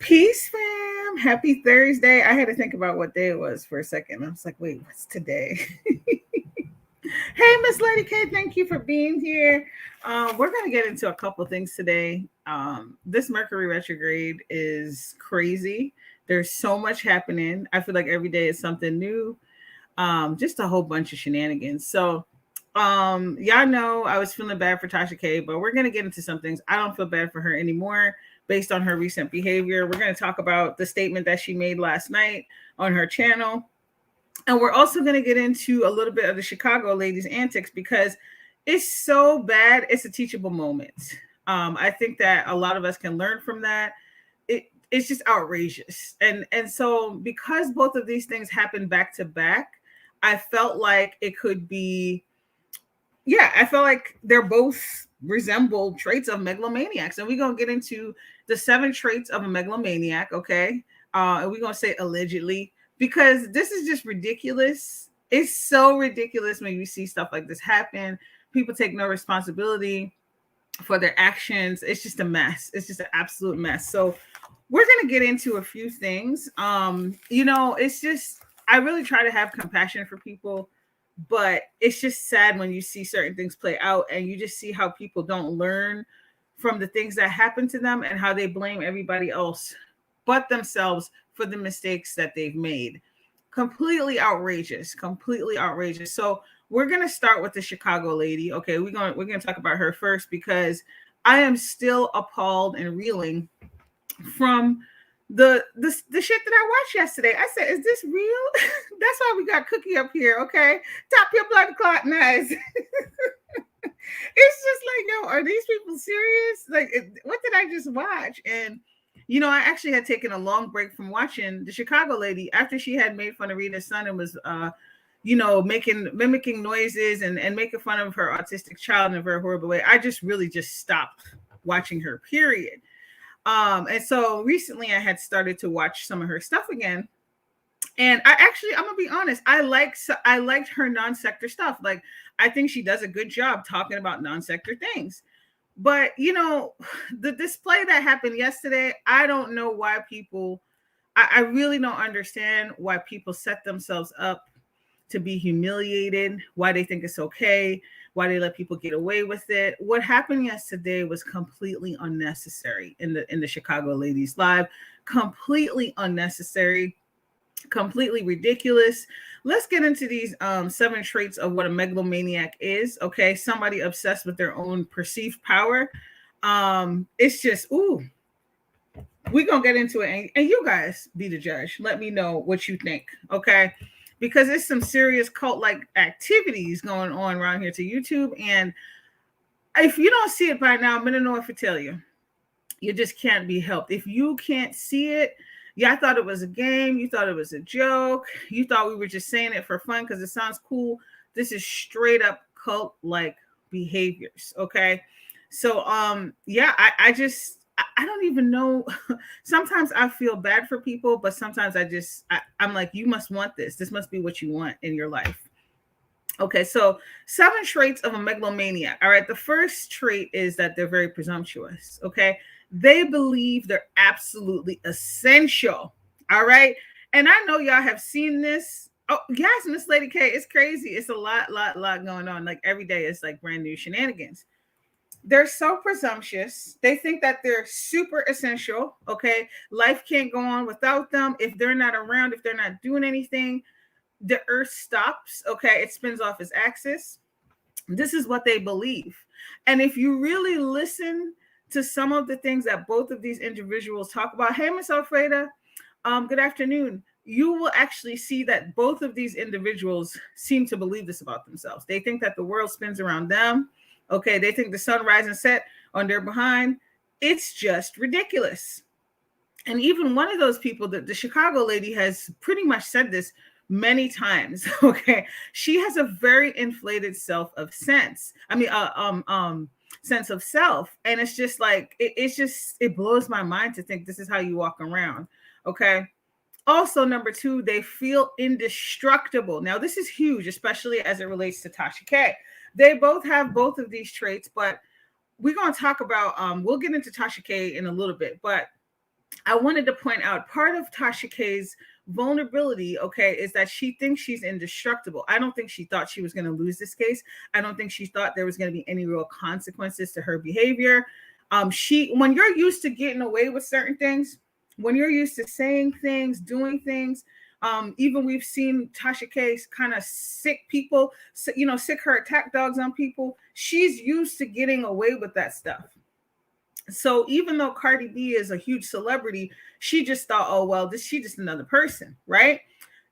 Peace, fam. Happy Thursday. I had to think about what day it was for a second. I was like, wait, what's today? Hey, Miss Lady K, thank you for being here. We're going to get into a couple things today. This Mercury retrograde is crazy. There's so much happening. I feel like every day is something new. Just a whole bunch of shenanigans. So, y'all know I was feeling bad for Tasha K, but we're going to get into some things. I don't feel bad for her anymore based on her recent behavior. We're going to talk about the statement that she made last night on her channel. And we're also going to get into a little bit of the Chicago ladies' antics because it's so bad. It's a teachable moment. I think that a lot of us can learn from that. It's just outrageous. And so because both of these things happened back to back, I felt like it could be, I felt like they're both resemble traits of megalomaniacs. And we're going to get into the 7 traits of a megalomaniac, okay? And we're going to say allegedly, because this is just ridiculous. It's so ridiculous when you see stuff like this happen. People take no responsibility for their actions. It's just a mess. It's just an absolute mess. So we're going to get into a few things. It's just, I really try to have compassion for people, but it's just sad when you see certain things play out and you just see how people don't learn from the things that happen to them and how they blame everybody else but themselves for the mistakes that they've made. Completely outrageous. So we're gonna start with the Chicago lady. Okay, we're gonna talk about her first because I am still appalled and reeling from the shit that I watched yesterday. I said, "Is this real?" That's why we got Cookie up here. Okay, top your blood clot nice. It's just like, yo, are these people serious? Like, what did I just watch? And I actually had taken a long break from watching the Chicago lady after she had made fun of Rita's son and was, mimicking noises and making fun of her autistic child in a very horrible way. I just really just stopped watching her, period. And so recently I had started to watch some of her stuff again. And I'm gonna be honest, I liked her non-sector stuff. Like, I think she does a good job talking about non-sector things. But the display that happened yesterday, I don't know why people, I really don't understand why people set themselves up to be humiliated, why they think it's okay, why they let people get away with it. What happened yesterday was completely unnecessary in the Chicago ladies live, completely unnecessary, completely ridiculous. Let's get into these 7 traits of what a megalomaniac is. Okay, somebody obsessed with their own perceived power. It's just, we're gonna get into it, and you guys be the judge. Let me know what you think, okay? Because there's some serious cult-like activities going on around here to YouTube, and if you don't see it by now, I'm gonna know if I tell you. You just can't be helped. If you can't see it, I thought it was a game. You thought it was a joke. You thought we were just saying it for fun because it sounds cool. This is straight up cult-like behaviors. Okay. So, I don't even know. Sometimes I feel bad for people, but sometimes I'm like, you must want this. This must be what you want in your life. Okay, so 7 traits of a megalomaniac. All right, the first trait is that they're very presumptuous. Okay, they believe they're absolutely essential. All right, and I know y'all have seen this. Oh, yes, Miss Lady K, it's crazy. It's a lot going on. Like, every day is like brand new shenanigans. They're so presumptuous. They think that they're super essential. Okay, life can't go on without them. If they're not around, if they're not doing anything, the earth stops. Okay, it spins off its axis. This is what they believe. And if you really listen to some of the things that both of these individuals talk about, hey, Miss Alfreda, good afternoon, you will actually see that both of these individuals seem to believe this about themselves. They think that the world spins around them. Okay, they think the sun rises and set on their behind. It's just ridiculous. And even one of those people, the Chicago lady, has pretty much said this many times. Okay, she has a very inflated sense of self, and it's just like it blows my mind to think this is how you walk around. Okay. Also, number 2, they feel indestructible. Now, this is huge, especially as it relates to Tasha K. They both have both of these traits, but we're going to talk about, we'll get into Tasha K in a little bit, but I wanted to point out part of Tasha K's vulnerability, okay, is that she thinks she's indestructible. I don't think she thought she was going to lose this case. I don't think she thought there was going to be any real consequences to her behavior. When you're used to getting away with certain things, when you're used to saying things, doing things, even we've seen Tasha K kind of sick people, sick her attack dogs on people. She's used to getting away with that stuff. So even though Cardi B is a huge celebrity, she just thought, oh, well, she just another person, right?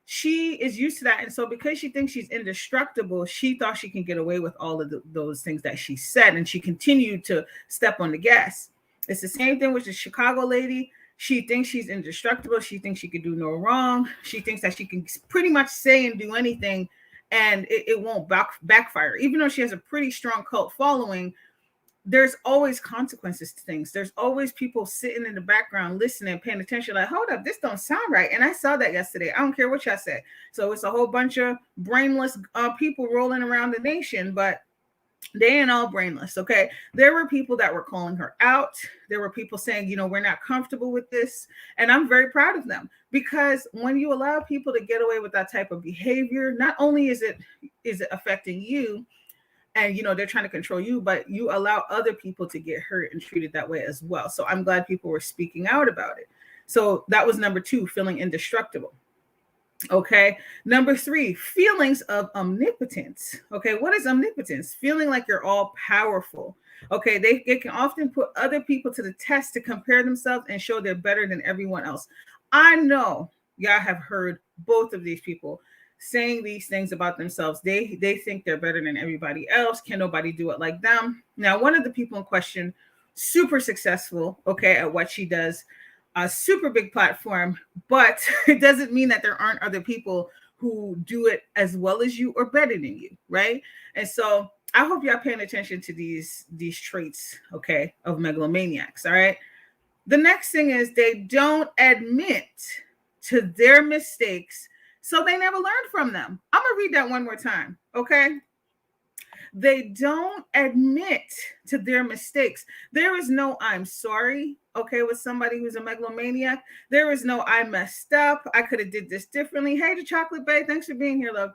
She is used to that. And so because she thinks she's indestructible, she thought she can get away with all of those things that she said. And she continued to step on the gas. It's the same thing with the Chicago lady. She thinks she's indestructible. She thinks she could do no wrong. She thinks that she can pretty much say and do anything and it won't backfire. Even though she has a pretty strong cult following, there's always consequences to things. There's always people sitting in the background listening, paying attention, like, hold up, this don't sound right. And I saw that yesterday. I don't care what y'all said. So it's a whole bunch of brainless people rolling around the nation, but they ain't all brainless, okay? There were people that were calling her out. There were people saying, we're not comfortable with this. And I'm very proud of them, because when you allow people to get away with that type of behavior, not only is it affecting you, and they're trying to control you, but you allow other people to get hurt and treated that way as well. So I'm glad people were speaking out about it. So that was number 2, feeling indestructible. Okay. Number 3, feelings of omnipotence. Okay. What is omnipotence? Feeling like you're all powerful. Okay. They can often put other people to the test to compare themselves and show they're better than everyone else. I know y'all have heard both of these people saying these things about themselves. They think they're better than everybody else. Can nobody do it like them? Now, one of the people in question, super successful, okay, at what she does, a super big platform, but it doesn't mean that there aren't other people who do it as well as you or better than you, right? And so I hope y'all paying attention to these traits, okay, of megalomaniacs, all right? The next thing is they don't admit to their mistakes, so they never learned from them. I'm going to read that one more time, okay? They don't admit to their mistakes. There is no I'm sorry, okay, with somebody who's a megalomaniac. There is no I messed up. I could have did this differently. Hey, the chocolate bae, thanks for being here, love.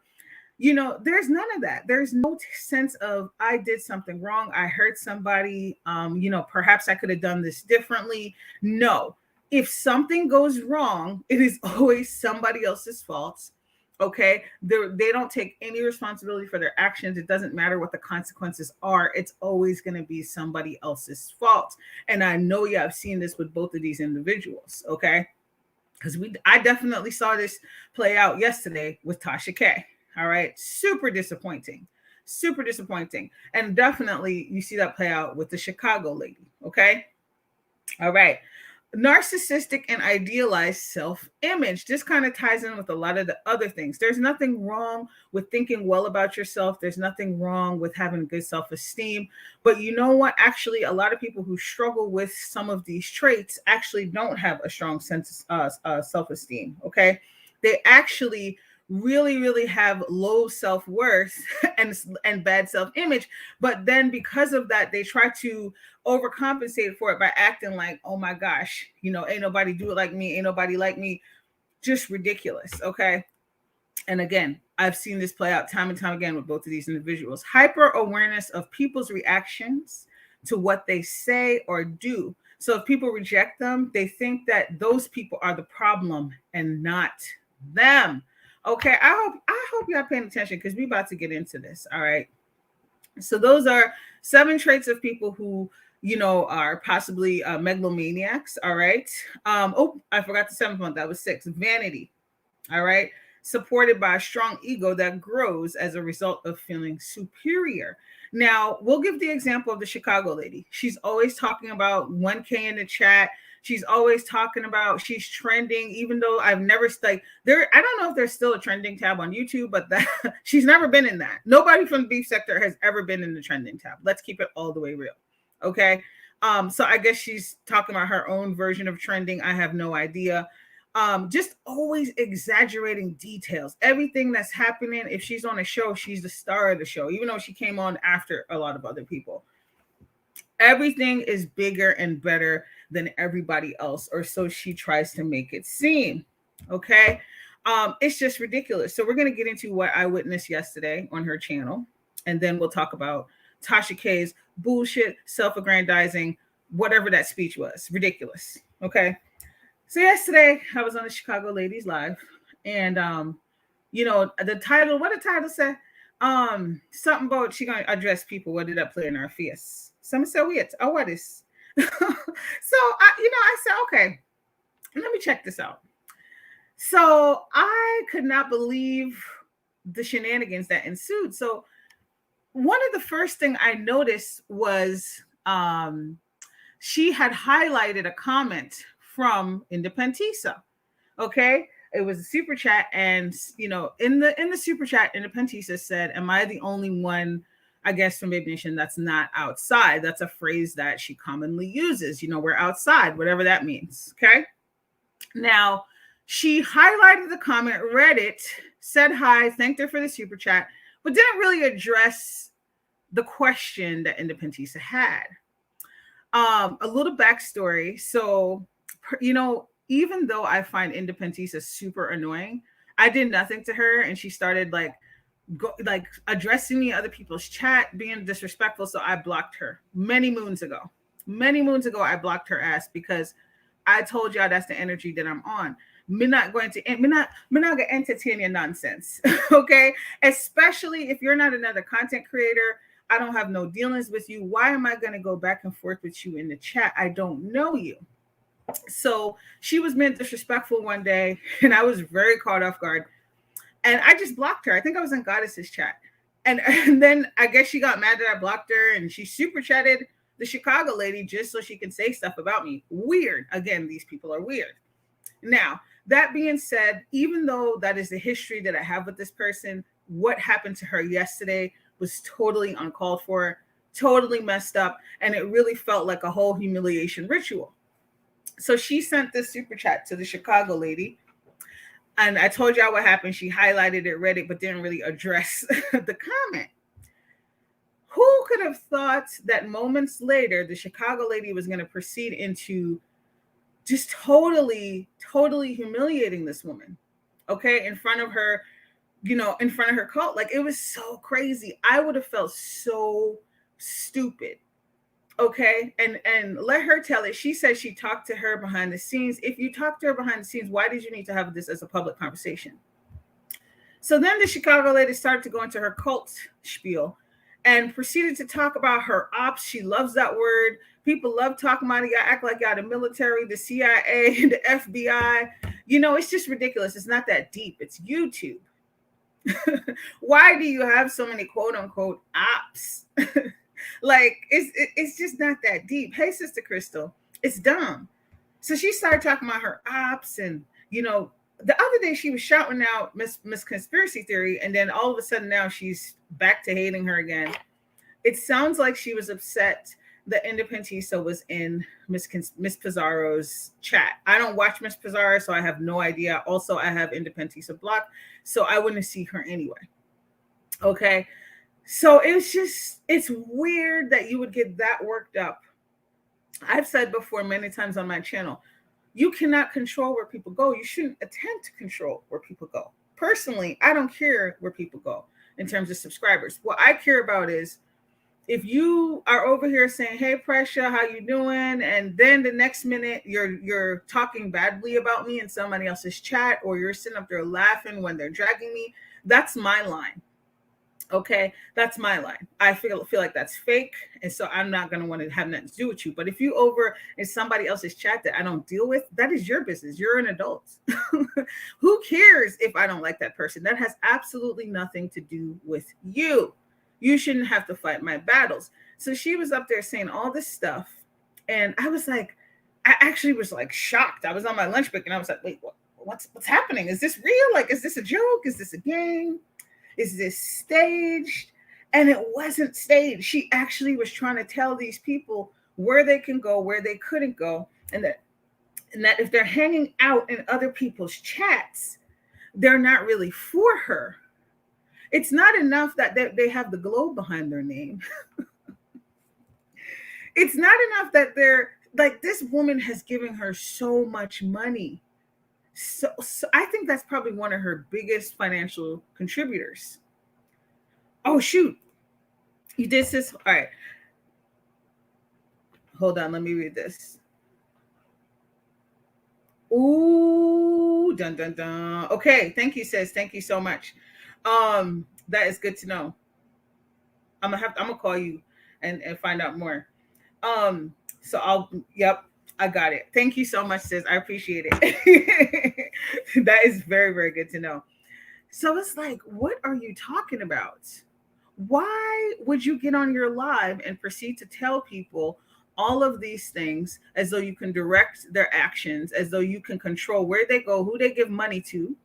There's none of that. There's no sense of I did something wrong. I hurt somebody. Perhaps I could have done this differently. No. If something goes wrong, it is always somebody else's fault. Okay. They don't take any responsibility for their actions. It doesn't matter what the consequences are. It's always going to be somebody else's fault. And I know you have seen this with both of these individuals. Okay. Because I definitely saw this play out yesterday with Tasha K. All right. Super disappointing. And definitely you see that play out with the Chicago lady. Okay. All right. Narcissistic and idealized self-image. This kind of ties in with a lot of the other things. There's nothing wrong with thinking well about yourself. There's nothing wrong with having good self-esteem. But you know what? Actually, a lot of people who struggle with some of these traits actually don't have a strong sense of self-esteem. Okay. They actually really, really have low self-worth and bad self-image. But then because of that, they try to overcompensate for it by acting like, oh my gosh, ain't nobody do it like me. Ain't nobody like me. Just ridiculous. Okay. And again, I've seen this play out time and time again with both of these individuals. Hyper awareness of people's reactions to what they say or do. So if people reject them, they think that those people are the problem and not them. Okay, I hope y'all paying attention, because we about to get into this. All right. So those are 7 traits of people who, are possibly megalomaniacs. All right. I forgot the 7th one. That was 6. Vanity. All right. Supported by a strong ego that grows as a result of feeling superior. Now, we'll give the example of the Chicago lady. She's always talking about 1K in the chat. She's always talking about she's trending, even though I've never I don't know if there's still a trending tab on YouTube, but she's never been in that. Nobody from the beef sector has ever been in the trending tab. Let's keep it all the way real. Okay. So I guess she's talking about her own version of trending. I have no idea. Just always exaggerating details. Everything that's happening, if she's on a show, she's the star of the show, even though she came on after a lot of other people. Everything is bigger and better than everybody else, or so she tries to make it seem. Okay. It's just ridiculous. So we're going to get into what I witnessed yesterday on her channel, and then we'll talk about Tasha K's bullshit, self-aggrandizing, whatever that speech was. Ridiculous. Okay. So yesterday I was on the Chicago Ladies Live, and the title, what the title said, something about she gonna address people what did that play in our face. Some said weird. Oh, what is? So I said, okay, let me check this out. So I could not believe the shenanigans that ensued. So one of the first thing I noticed was she had highlighted a comment from Indepentisa. Okay. It was a super chat, and in the super chat, Indepentisa said, "Am I the only one, I guess, from Baby Nation that's not outside?" That's a phrase that she commonly uses. We're outside, whatever that means. Okay. Now, she highlighted the comment, read it, said hi, thanked her for the super chat, but didn't really address the question that Indepentisa had. A little backstory. So, even though I find Indepentisa super annoying, I did nothing to her, and she started addressing me other people's chat, being disrespectful. So I blocked her many moons ago. I blocked her ass because I told y'all that's the energy that I'm on. We're not going to entertain your nonsense. Okay. Especially if you're not another content creator. I don't have no dealings with you. Why am I going to go back and forth with you in the chat? I don't know you. So she was being disrespectful one day, and I was very caught off guard. And I just blocked her. I think I was in Goddess's chat. And then I guess she got mad that I blocked her, and she super chatted the Chicago lady just so she can say stuff about me. Weird. Again, these people are weird. Now, that being said, even though that is the history that I have with this person, what happened to her yesterday was totally uncalled for, totally messed up, and it really felt like a whole humiliation ritual. So she sent this super chat to the Chicago lady, and I told y'all what happened. She highlighted it, read it, but didn't really address the comment. Who could have thought that moments later, the Chicago lady was going to proceed into just totally humiliating this woman, okay, in front of her, in front of her cult. Like, it was so crazy. I would have felt so stupid. Okay. And let her tell it. She said she talked to her behind the scenes. If you talked to her behind the scenes, why did you need to have this as a public conversation? So then the Chicago lady started to go into her cult spiel and proceeded to talk about her ops. She loves that word. People love talking about it. Y'all act like y'all the military, the CIA, the FBI. It's just ridiculous. It's not that deep. It's YouTube. Why do you have so many quote unquote ops? Like, it's just not that deep. Hey, Sister Crystal, it's dumb. So she started talking about her ops, and the other day she was shouting out Miss Conspiracy Theory, and then all of a sudden now she's back to hating her again. It sounds like she was upset that Indepentisa was in Miss Pizarro's chat. I don't watch Miss Pizarro, so I have no idea. Also, I have Indepentisa blocked, so I wouldn't see her anyway. Okay. So it's weird that you would get that worked up. I've said before many times on my channel, you cannot control where people go. You shouldn't attempt to control where people go. Personally, I don't care where people go in terms of subscribers. What I care about is if you are over here saying, "Hey, Pressure, how you doing?" and then the next minute you're talking badly about me in somebody else's chat, or you're sitting up there laughing when they're dragging me, that's my line. Okay, that's my line. I feel like that's fake, and so I'm not going to want to have nothing to do with you. But if you over in somebody else's chat that I don't deal with, that is your business. You're an adult. Who cares if I don't like that person? That has absolutely nothing to do with you. You shouldn't have to fight my battles. So she was up there saying all this stuff, and I actually was like shocked. I was on my lunch break, and I was like, wait, what's happening? Is this real? Like, is this a joke? Is this a game? Is this staged? And it wasn't staged. She actually was trying to tell these people where they can go, where they couldn't go, and that if they're hanging out in other people's chats, they're not really for her. It's not enough that they have the globe behind their name. It's not enough that they're Like, this woman has given her so much money. So I think that's probably one of her biggest financial contributors. Oh shoot, you did this. All right, hold on. Let me read this. Ooh, dun dun dun. Okay, thank you, sis. Thank you so much. That is good to know. I'm gonna call you and find out more. So I'll yep, I got it. Thank you so much, sis. I appreciate it. That is very, very good to know. So it's like, what are you talking about? Why would you get on your live and proceed to tell people all of these things as though you can direct their actions, as though you can control where they go, who they give money to?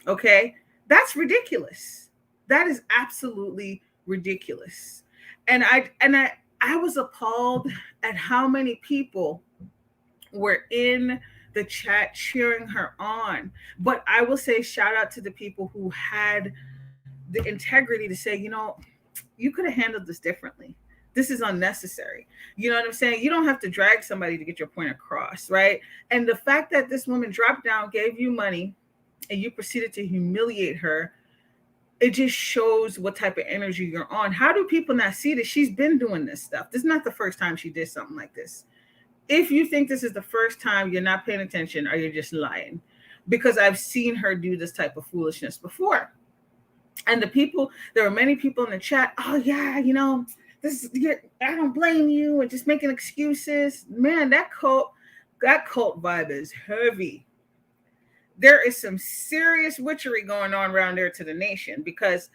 Okay. That's ridiculous. That is absolutely ridiculous. And I was appalled at how many people were in the chat cheering her on. But I will say shout out to the people who had the integrity to say, you could have handled this differently. This is unnecessary. You know what I'm saying? You don't have to drag somebody to get your point across, right? And the fact that this woman dropped down, gave you money, and you proceeded to humiliate her, it just shows what type of energy you're on. How do people not see that she's been doing this stuff? This is not the first time she did something like this. If you think this is the first time, you're not paying attention or you're just lying, because I've seen her do this type of foolishness before. And there were many people in the chat. Oh yeah, I don't blame you, and just making excuses. Man, that cult vibe is heavy. There is some serious witchery going on around there to the nation, because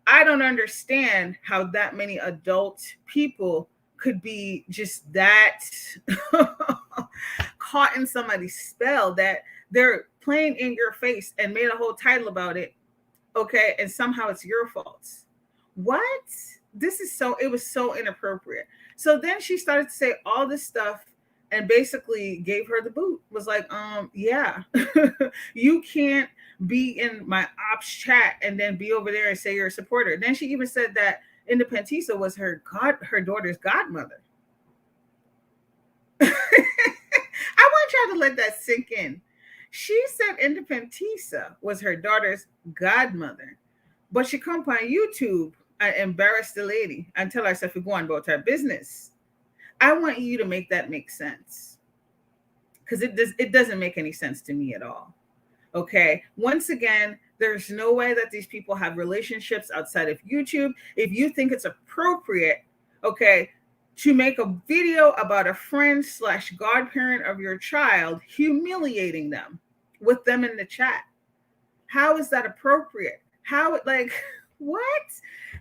I don't understand how that many adult people could be just that caught in somebody's spell, that they're playing in your face and made a whole title about it. Okay. And somehow it's your fault. What? It was so inappropriate. So then she started to say all this stuff and basically gave her the boot. Was like, yeah, you can't be in my ops chat and then be over there and say you're a supporter. Then she even said that Indepentisa was her daughter's godmother. I want y'all to let that sink in. She said Indepentisa was her daughter's godmother, but she come on YouTube and embarrass the lady and tell her if we go on about her business. I want you to make that make sense, because it doesn't make any sense to me at all. Okay. Once again, there's no way that these people have relationships outside of YouTube. If you think it's appropriate, okay, to make a video about a friend / godparent of your child, humiliating them with them in the chat, how is that appropriate? Like, what?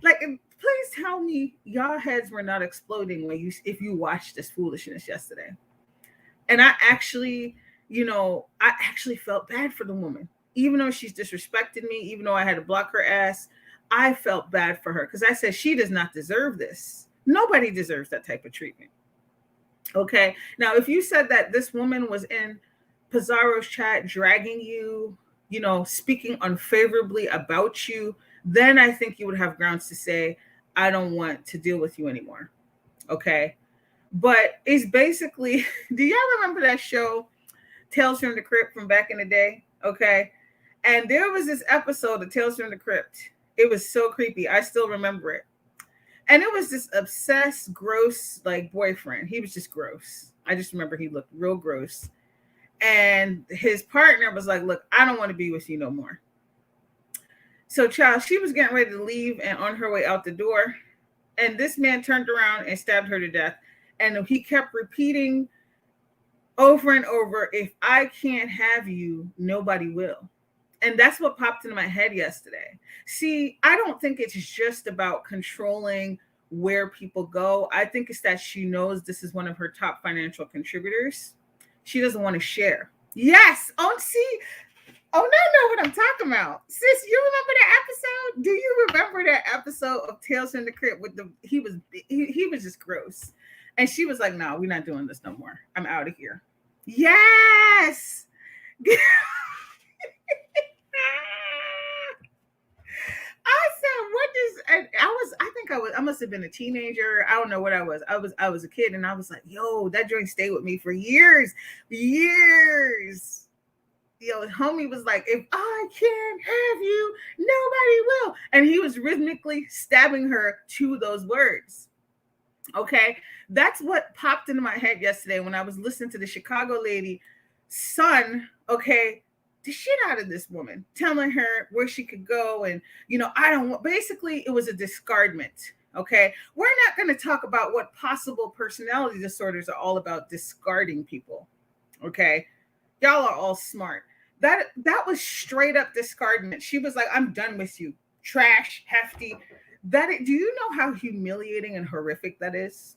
Like, please tell me y'all heads were not exploding if you watched this foolishness yesterday. And I actually felt bad for the woman. Even though she's disrespected me, even though I had to block her ass, I felt bad for her, because I said she does not deserve this. Nobody deserves that type of treatment. Okay. Now, if you said that this woman was in Pizarro's chat dragging you, speaking unfavorably about you, then I think you would have grounds to say, I don't want to deal with you anymore. Okay. But it's basically, do y'all remember that show, Tales from the Crypt, from back in the day? Okay. And there was this episode of Tales from the Crypt. It was so creepy. I still remember it. And it was this obsessed, gross, like, boyfriend. He was just gross. I just remember he looked real gross. And his partner was like, look, I don't want to be with you no more. So, child, she was getting ready to leave and on her way out the door. And this man turned around and stabbed her to death. And he kept repeating over and over, if I can't have you, nobody will. And that's what popped into my head yesterday. See, I don't think it's just about controlling where people go. I think it's that she knows this is one of her top financial contributors. She doesn't want to share. Yes. Oh, see. Oh, no, know what I'm talking about. Sis, you remember that episode? Do you remember that episode of Tales from the Crypt with he was just gross. And she was like, no, we're not doing this no more. I'm out of here. Yes. I said, what does, I'm must have been a teenager. I don't know what I was. I was a kid, and I was like, yo, that joint stayed with me for years. Yo, homie was like, if I can't have you, nobody will. And he was rhythmically stabbing her to those words. Okay. That's what popped into my head yesterday when I was listening to the Chicago lady son, okay, the shit out of this woman, telling her where she could go. And, I don't want, basically, it was a discardment. Okay. We're not going to talk about what possible personality disorders are all about, discarding people. Okay. Y'all are all smart. That was straight up discardment. She was like, I'm done with you. Trash, hefty. Do you know how humiliating and horrific that is?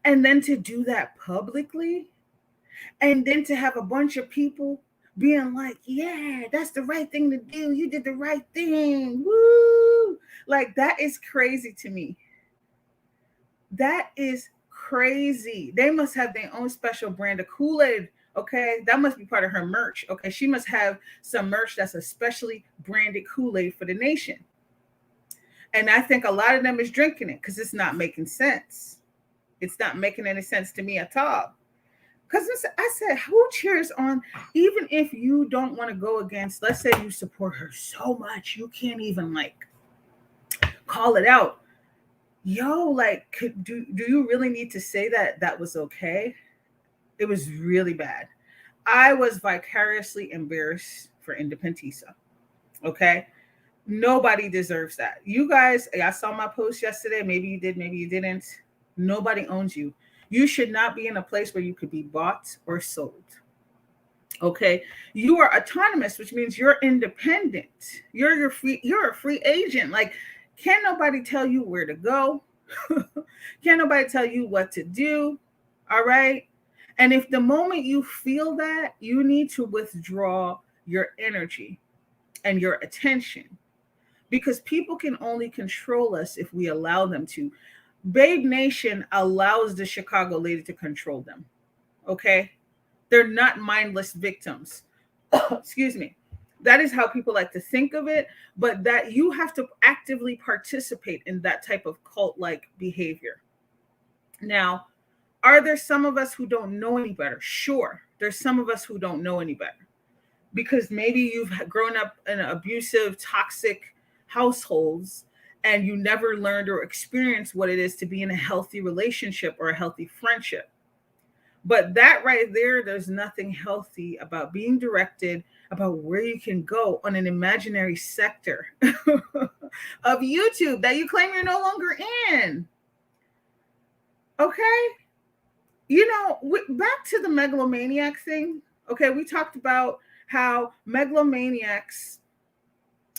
And then to do that publicly, and then to have a bunch of people being like, yeah, that's the right thing to do. You did the right thing. Woo! Like, that is crazy to me. That is crazy. They must have their own special brand of Kool-Aid. Okay, that must be part of her merch. Okay, she must have some merch that's especially branded Kool-Aid for the nation. And I think a lot of them is drinking it because it's not making sense. It's not making any sense to me at all. Because I said, who cheers on, even if you don't want to go against, let's say you support her so much, you can't even like call it out. Yo, like, do you really need to say that was okay? It was really bad. I was vicariously embarrassed for Indepentisa. Okay. Nobody deserves that. You guys, I saw my post yesterday. Maybe you did, maybe you didn't. Nobody owns you. You should not be in a place where you could be bought or sold. Okay. You are autonomous, which means you're independent. You're a free agent. Like, can't nobody tell you where to go? Can't nobody tell you what to do? All right. And if the moment you feel that, you need to withdraw your energy and your attention, because people can only control us if we allow them to. Babe Nation allows the Chicago lady to control them. Okay. They're not mindless victims. Excuse me. That is how people like to think of it, but that you have to actively participate in that type of cult-like behavior. Now, are there some of us who don't know any better? Sure. There's some of us who don't know any better because maybe you've grown up in abusive, toxic households and you never learned or experienced what it is to be in a healthy relationship or a healthy friendship. But that right there, there's nothing healthy about being directed about where you can go on an imaginary sector of YouTube that you claim you're no longer in. Okay? Back to the megalomaniac thing. Okay, we talked about how megalomaniacs,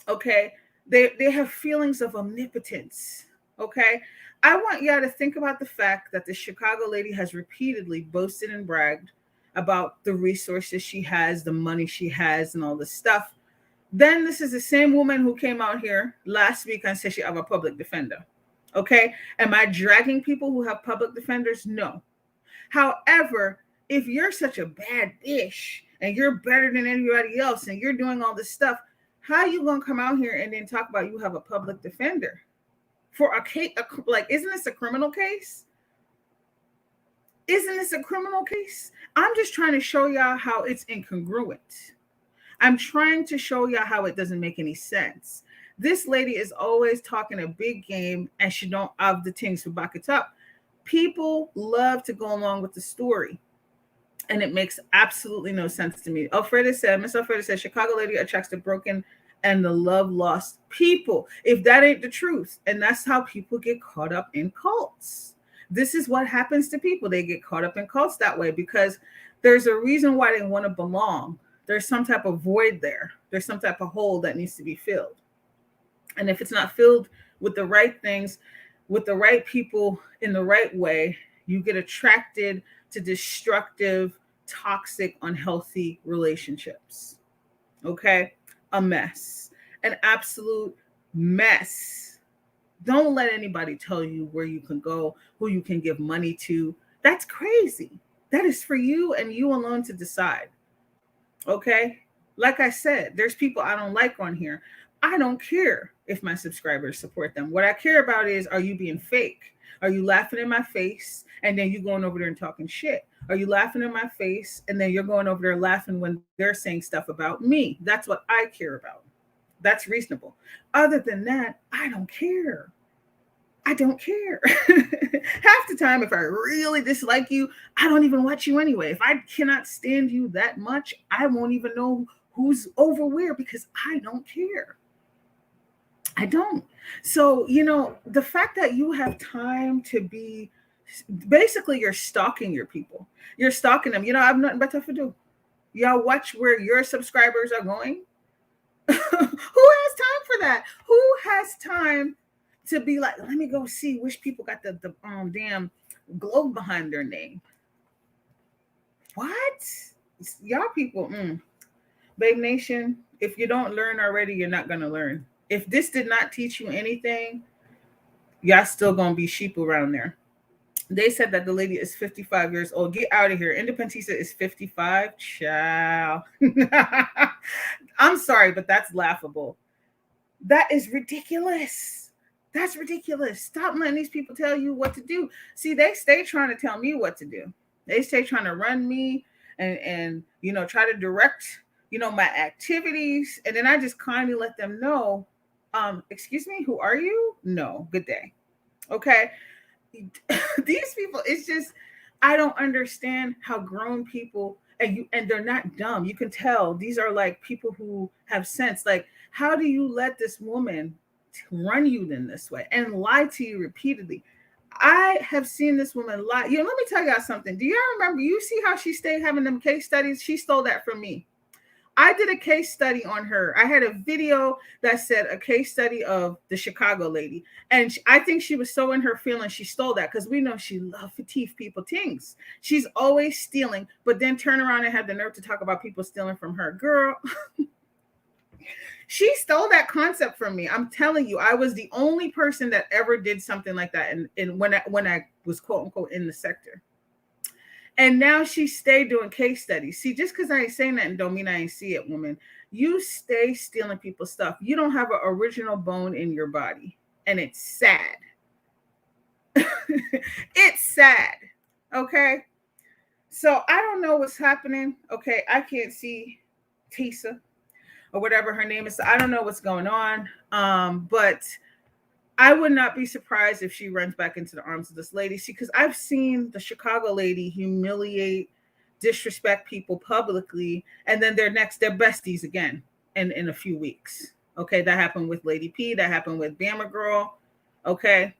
okay, they have feelings of omnipotence. Okay, I want y'all to think about the fact that the Chicago lady has repeatedly boasted and bragged about the resources she has, the money she has, and all this stuff. Then this is the same woman who came out here last week and said she have a public defender. Okay, am I dragging people who have public defenders? No. However, if you're such a bad bitch and you're better than anybody else and you're doing all this stuff, how are you going to come out here and then talk about you have a public defender for a case? Like, isn't this a criminal case? Isn't this a criminal case? I'm just trying to show y'all how it's incongruent. I'm trying to show y'all how it doesn't make any sense. This lady is always talking a big game and she don't have the things to back it up. People love to go along with the story. And it makes absolutely no sense to me. Miss Alfreda said, Chicago lady attracts the broken and the love lost people. If that ain't the truth, and that's how people get caught up in cults. This is what happens to people. They get caught up in cults that way because there's a reason why they want to belong. There's some type of void there. There's some type of hole that needs to be filled. And if it's not filled with the right things, with the right people in the right way, you get attracted to destructive, toxic, unhealthy relationships. Okay? A mess. An absolute mess. Don't let anybody tell you where you can go, who you can give money to. That's crazy. That is for you and you alone to decide. Okay? Like I said, there's people I don't like on here. I don't care if my subscribers support them. What I care about is, are you being fake? Are you laughing in my face and then you going over there and talking shit? Are you laughing in my face and then you're going over there laughing when they're saying stuff about me? That's what I care about. That's reasonable. Other than that, I don't care. I don't care. Half the time, if I really dislike you, I don't even watch you anyway. If I cannot stand you that much, I won't even know who's over where because I don't care. I don't. So, the fact that you have time to be basically you're stalking your people. You're stalking them. I have nothing better to do. Y'all watch where your subscribers are going. Who has time for that? Who has time to be like, let me go see which people got the damn globe behind their name? What? Y'all people, Babe Nation, if you don't learn already, you're not going to learn. If this did not teach you anything, y'all still going to be sheep around there. They said that the lady is 55 years old. Get out of here. Indepentisa is 55. Ciao. I'm sorry, but that's laughable. That is ridiculous. That's ridiculous. Stop letting these people tell you what to do. See, they stay trying to tell me what to do. They stay trying to run me and try to direct, my activities. And then I just kindly let them know, excuse me, who are you? No, good day. Okay. These people, it's just, I don't understand how grown people, and they're not dumb. You can tell these are like people who have sense. Like, how do you let this woman run you in this way and lie to you repeatedly? I have seen this woman lie. Let me tell y'all something. Do y'all remember? You see how she stayed having them case studies? She stole that from me. I did a case study on her. I had a video that said a case study of the Chicago lady. And I think she was so in her feelings, she stole that because we know she loves to teeth people things. She's always stealing, but then turn around and have the nerve to talk about people stealing from her. Girl, she stole that concept from me. I'm telling you, I was the only person that ever did something like that. And when I was quote unquote in the sector. And now she stayed doing case studies. See, just because I ain't saying that don't mean I ain't see it, woman. You stay stealing people's stuff. You don't have an original bone in your body. And it's sad. It's sad. Okay? So I don't know what's happening. Okay, I can't see Tisa or whatever her name is. So I don't know what's going on. But I would not be surprised if she runs back into the arms of this lady. See, because I've seen the Chicago lady humiliate, disrespect people publicly, and then they're besties again in a few weeks. Okay, that happened with Lady P. That happened with Bama Girl. Okay,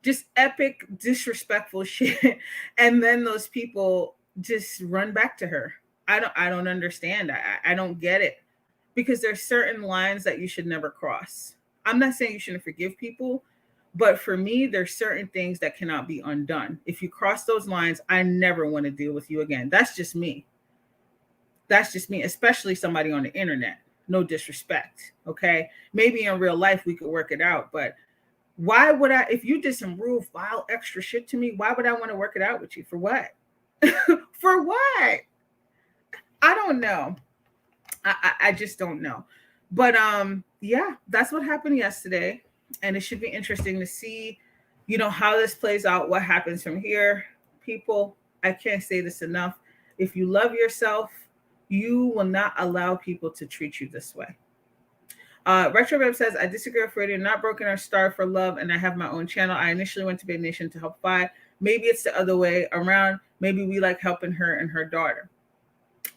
just epic, disrespectful shit. And then those people just run back to her. I don't understand. I don't get it, because there's certain lines that you should never cross. I'm not saying you shouldn't forgive people, but for me, there's certain things that cannot be undone. If you cross those lines, I never want to deal with you again. That's just me. That's just me, especially somebody on the internet. No disrespect, okay? Maybe in real life we could work it out, but why would I, if you did some real vile extra shit to me, why would I want to work it out with you? For what? For what? I don't know. I just don't know. But yeah, that's what happened yesterday. And it should be interesting to see, how this plays out, what happens from here. People, I can't say this enough. If you love yourself, you will not allow people to treat you this way. Retroweb says, I disagree with Freddie. Not broken or starved for love, and I have my own channel. I initially went to Babe Nation to help fight. Maybe it's the other way around. Maybe we like helping her and her daughter.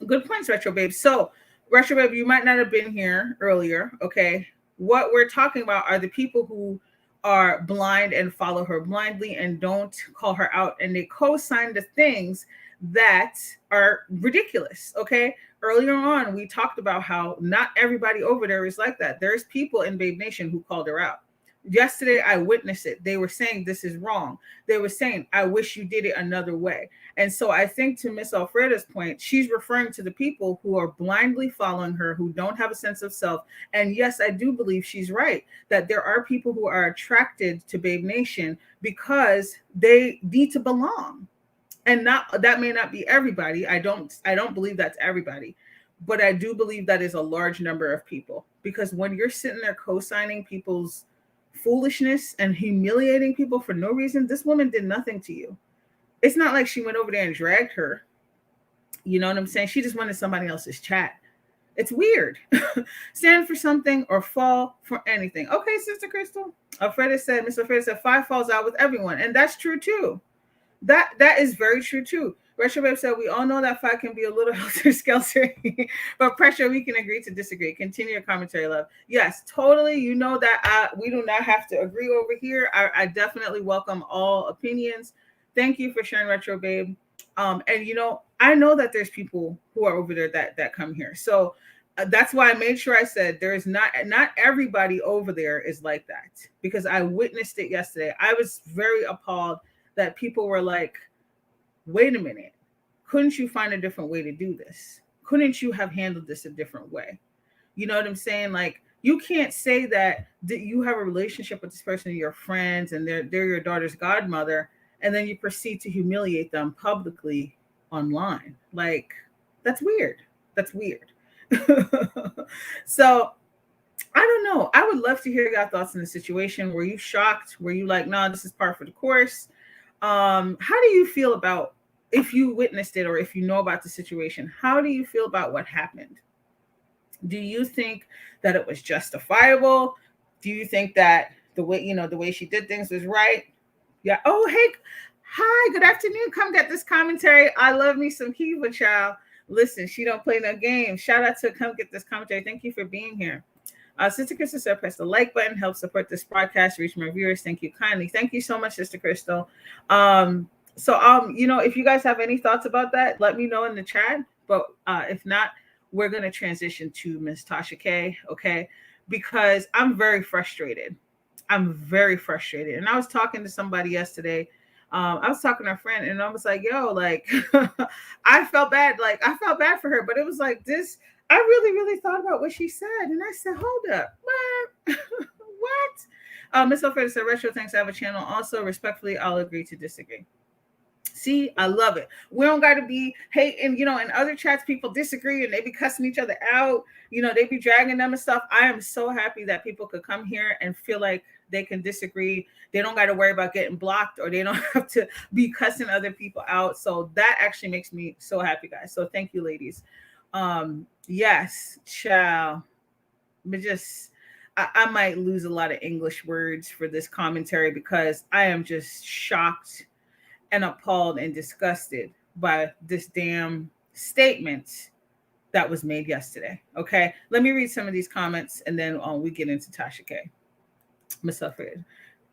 Good points, Retroweb. So, Retroweb, you might not have been here earlier, okay? What we're talking about are the people who are blind and follow her blindly and don't call her out, and they co-sign the things that are ridiculous, okay? Earlier on, we talked about how not everybody over there is like that. There's people in Babe Nation who called her out. Yesterday, I witnessed it. They were saying this is wrong. They were saying, I wish you did it another way. And so I think, to Miss Alfreda's point, she's referring to the people who are blindly following her, who don't have a sense of self. And yes, I do believe she's right, that there are people who are attracted to Babe Nation because they need to belong. And that may not be everybody. I don't believe that's everybody. but I do believe that is a large number of people, because when you're sitting there co-signing people's foolishness and humiliating people for no reason, this woman did nothing to you. It's not like she went over there and dragged her. You know what I'm saying? She just wanted somebody else's chat. It's weird. Stand for something or fall for anything. Okay, Sister Crystal. Mr. Freda said, 5 falls out with everyone. And that's true too. That is very true too. Retro Babe said, we all know that 5 can be a little helter-skelter, but pressure, we can agree to disagree. Continue your commentary, love. Yes, totally. You know that we do not have to agree over here. I definitely welcome all opinions. Thank you for sharing, Retro Babe. And you know, I know that there's people who are over there that come here. So that's why I made sure I said there is not everybody over there is like that, because I witnessed it yesterday. I was very appalled that people were like, wait a minute, couldn't you find a different way to do this? Couldn't you have handled this a different way? You know what I'm saying? Like, you can't say that you have a relationship with this person, your friends, and they're your daughter's godmother, and then you proceed to humiliate them publicly online. Like, that's weird. That's weird. So I don't know. I would love to hear your thoughts on the situation. Were you shocked? Were you like, no, this is par for the course? How do you feel about, if you witnessed it or if you know about the situation, how do you feel about what happened? Do you think that it was justifiable? Do you think that the way she did things was right? Yeah. Oh, hey. Hi, good afternoon. Come get this commentary. I love me some Kiva, child. Listen, she don't play no games. Shout out to Come Get This Commentary. Thank you for being here. Sister Crystal said, press the like button, help support this podcast, reach more viewers. Thank you kindly. Thank you so much, Sister Crystal. If you guys have any thoughts about that, let me know in the chat. But if not, we're going to transition to Miss Tasha K, okay? Because I'm very frustrated. And I was talking to somebody yesterday. I was talking to a friend, and I was like, yo, like, I felt bad. Like, I felt bad for her, but it was like this. I really, really thought about what she said. And I said, hold up. What? What? Miss Alfreda said, Retro, thanks. I have a channel. Also, respectfully, I'll agree to disagree. See, I love it. We don't got to be hating, in other chats, people disagree and they be cussing each other out. They be dragging them and stuff. I am so happy that people could come here and feel like they can disagree. They don't got to worry about getting blocked, or they don't have to be cussing other people out. So that actually makes me so happy, guys. So thank you, ladies. Yes, child. But I might lose a lot of English words for this commentary, because I am just shocked and appalled and disgusted by this damn statement that was made yesterday. Okay, let me read some of these comments, and then we get into Tasha K. Miss Alfred.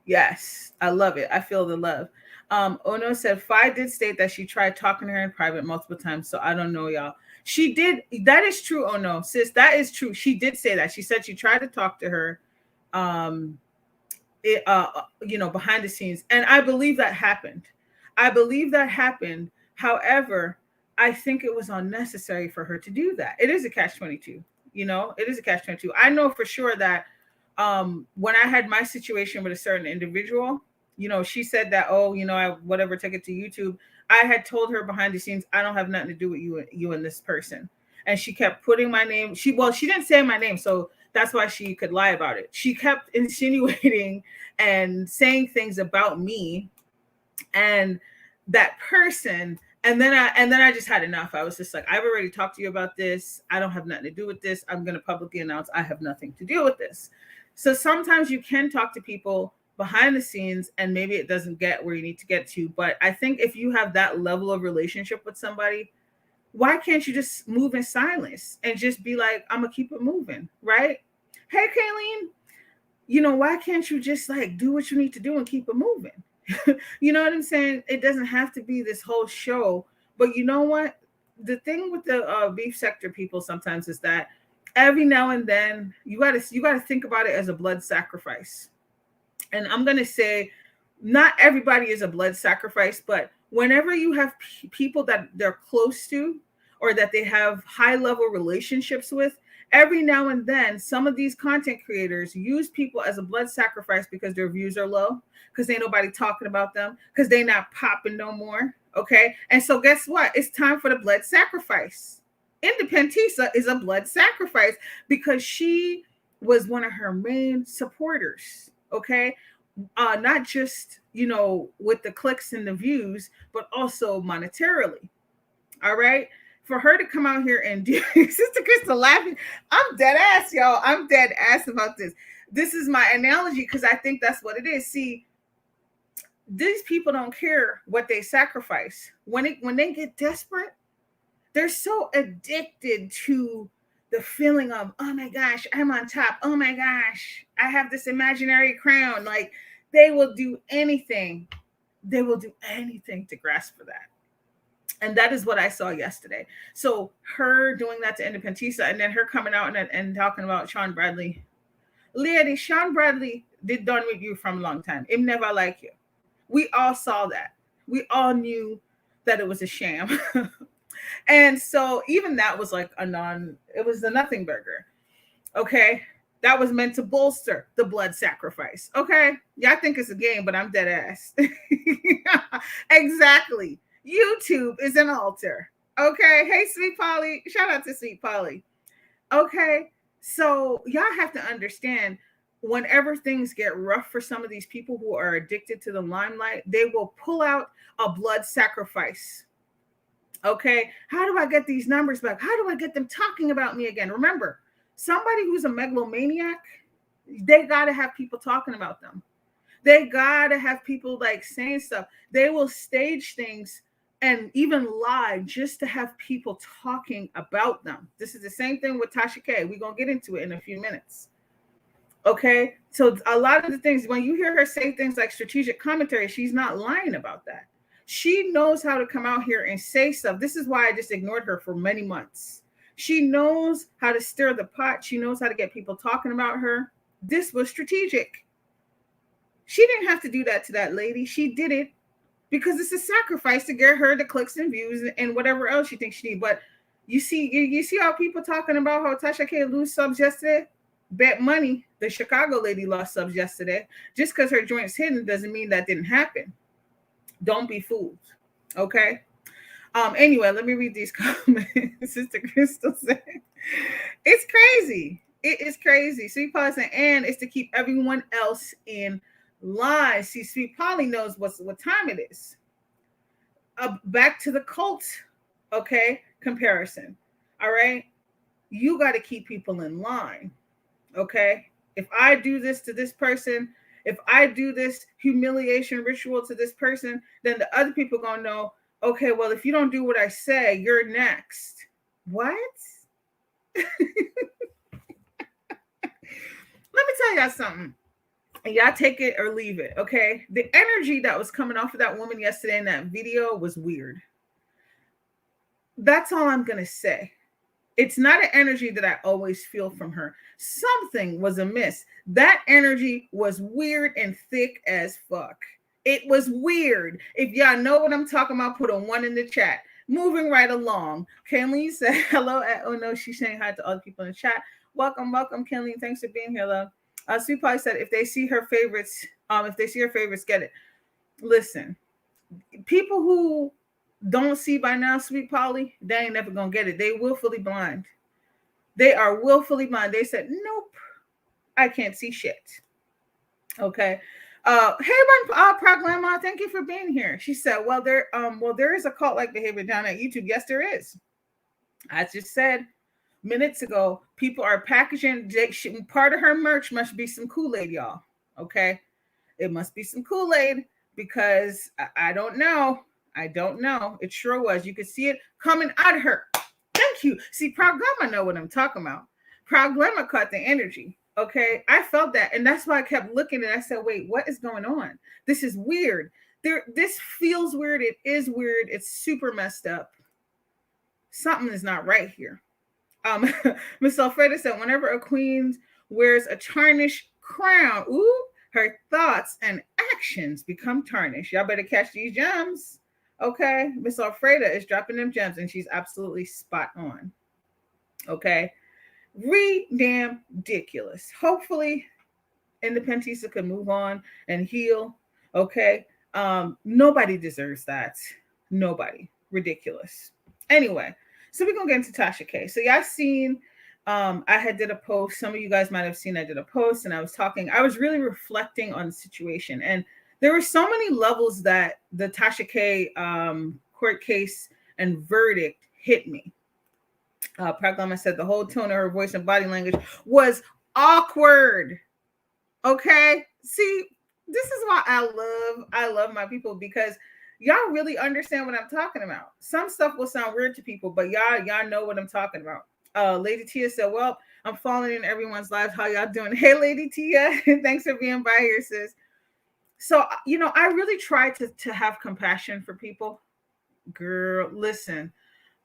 Yes, I love it. I feel the love. Ono said, Fi did state that she tried talking to her in private multiple times, so I don't know, y'all. She did. That is true, Ono, sis. That is true. She did say that. She said she tried to talk to her, behind the scenes. And I believe that happened. However, I think it was unnecessary for her to do that. It is a catch-22. It is a catch-22. I know for sure that when I had my situation with a certain individual, she said that, I whatever, took it to YouTube. I had told her behind the scenes, I don't have nothing to do with you and this person. And she kept putting my name. She didn't say my name, so that's why she could lie about it. She kept insinuating and saying things about me and that person. And then I just had enough. I was just like, I've already talked to you about this. I don't have nothing to do with this. I'm going to publicly announce I have nothing to do with this. So sometimes you can talk to people behind the scenes, and maybe it doesn't get where you need to get to. But I think if you have that level of relationship with somebody, why can't you just move in silence and just be like, I'm going to keep it moving, right? Hey, Kayleen, why can't you just like do what you need to do and keep it moving? You know what I'm saying? It doesn't have to be this whole show. But you know what? The thing with the beef sector people sometimes is that every now and then you got to think about it as a blood sacrifice. And I'm going to say not everybody is a blood sacrifice, but whenever you have people that they're close to or that they have high level relationships with, every now and then some of these content creators use people as a blood sacrifice because their views are low, because ain't nobody talking about them, because they're not popping no more. Okay. And so guess what? It's time for the blood sacrifice. Indepentisa is a blood sacrifice because she was one of her main supporters. Okay. Not just, with the clicks and the views, but also monetarily. All right. For her to come out here and do Sister Crystal laughing. I'm dead ass, y'all. I'm dead ass about this. This is my analogy because I think that's what it is. See, these people don't care what they sacrifice. When they get desperate, they're so addicted to the feeling of, oh my gosh, I'm on top. Oh my gosh, I have this imaginary crown. Like, they will do anything. They will do anything to grasp for that. And that is what I saw yesterday. So her doing that to Indepentisa, and then her coming out and talking about Sean Bradley. Lady, Sean Bradley did done with you from a long time. It never like you. We all saw that. We all knew that it was a sham. And so even that was like it was a nothing burger. Okay. That was meant to bolster the blood sacrifice. Okay. Yeah, I think it's a game, but I'm dead ass. Exactly. YouTube is an altar. Okay. Hey, Sweet Polly. Shout out to Sweet Polly. Okay. So y'all have to understand, whenever things get rough for some of these people who are addicted to the limelight, they will pull out a blood sacrifice. Okay. How do I get these numbers back? How do I get them talking about me again? Remember, somebody who's a megalomaniac, they got to have people talking about them. They got to have people like saying stuff. They will stage things and even lie just to have people talking about them. This is the same thing with Tasha K. We're going to get into it in a few minutes. Okay. So a lot of the things, when you hear her say things like strategic commentary, she's not lying about that. She knows how to come out here and say stuff. This is why I just ignored her for many months. She knows how to stir the pot. She knows how to get people talking about her. This was strategic. She didn't have to do that to that lady. She did it because it's a sacrifice to get her the clicks and views and whatever else you think she needs. But you see how people talking about how Tasha K lose subs yesterday? Bet money the Chicago lady lost subs yesterday. Just because her joint's hidden doesn't mean that didn't happen. Don't be fooled. Okay. Anyway, let me read these comments. Sister Crystal said, it's crazy. It is crazy. Sweet Polly said, and it's to keep everyone else in line. See, Sweet Polly knows what time it is. Back to the cult, okay, comparison. All right. You got to keep people in line. Okay. If I do this to this person, if I do this humiliation ritual to this person, then the other people going to know, okay, well, if you don't do what I say, you're next. What? Let me tell y'all something. And y'all take it or leave it, okay? The energy that was coming off of that woman yesterday in that video was weird. That's all I'm going to say. It's not an energy that I always feel from her. Something was amiss. That energy was weird and thick as fuck. It was weird. If y'all know what I'm talking about, put a 1 in the chat. Moving right along. Kenley said hello. Oh no, she's saying hi to other people in the chat. Welcome, Kenley. Thanks for being here, love. Sweet Polly said if they see her favorites, get it. Listen, people who don't see by now, Sweet Polly, they ain't never gonna get it. They willfully blind. They are willfully blind. They said, nope, I can't see shit. Okay. Hey, Proclama, thank you for being here. She said, well, there is a cult-like behavior down at YouTube. Yes, there is. I just said minutes ago, people are packaging. Part of her merch must be some Kool-Aid, y'all. Okay. It must be some Kool-Aid because I don't know. It sure was. You could see it coming out of her. Thank you. See, Proclama know what I'm talking about. Proclama caught the energy. Okay, I felt that, and that's why I kept looking, and I said, "Wait, what is going on? This is weird. This feels weird. It is weird. It's super messed up. Something is not right here." Miss Alfreda said, "Whenever a queen wears a tarnished crown, her thoughts and actions become tarnished. Y'all better catch these gems." Okay, Miss Alfreda is dropping them gems, and she's absolutely spot on. Okay. Damn ridiculous. Hopefully, Indepentisa can move on and heal. Okay. Nobody deserves that. Nobody. Ridiculous. Anyway, So we're gonna get into Tasha K. So y'all seen I had did a post. Some of you guys might have seen I did a post and I was talking. I was really reflecting on the situation. And there were so many levels that the Tasha K court case and verdict hit me. Praglama said the whole tone of her voice and body language was awkward. Okay. See, this is why I love my people, because y'all really understand what I'm talking about. Some stuff will sound weird to people, but y'all know what I'm talking about. Lady Tia said, well, I'm falling in everyone's lives. How y'all doing? Hey, Lady Tia. Thanks for being by here, sis. So, I really try to have compassion for people. Girl, listen,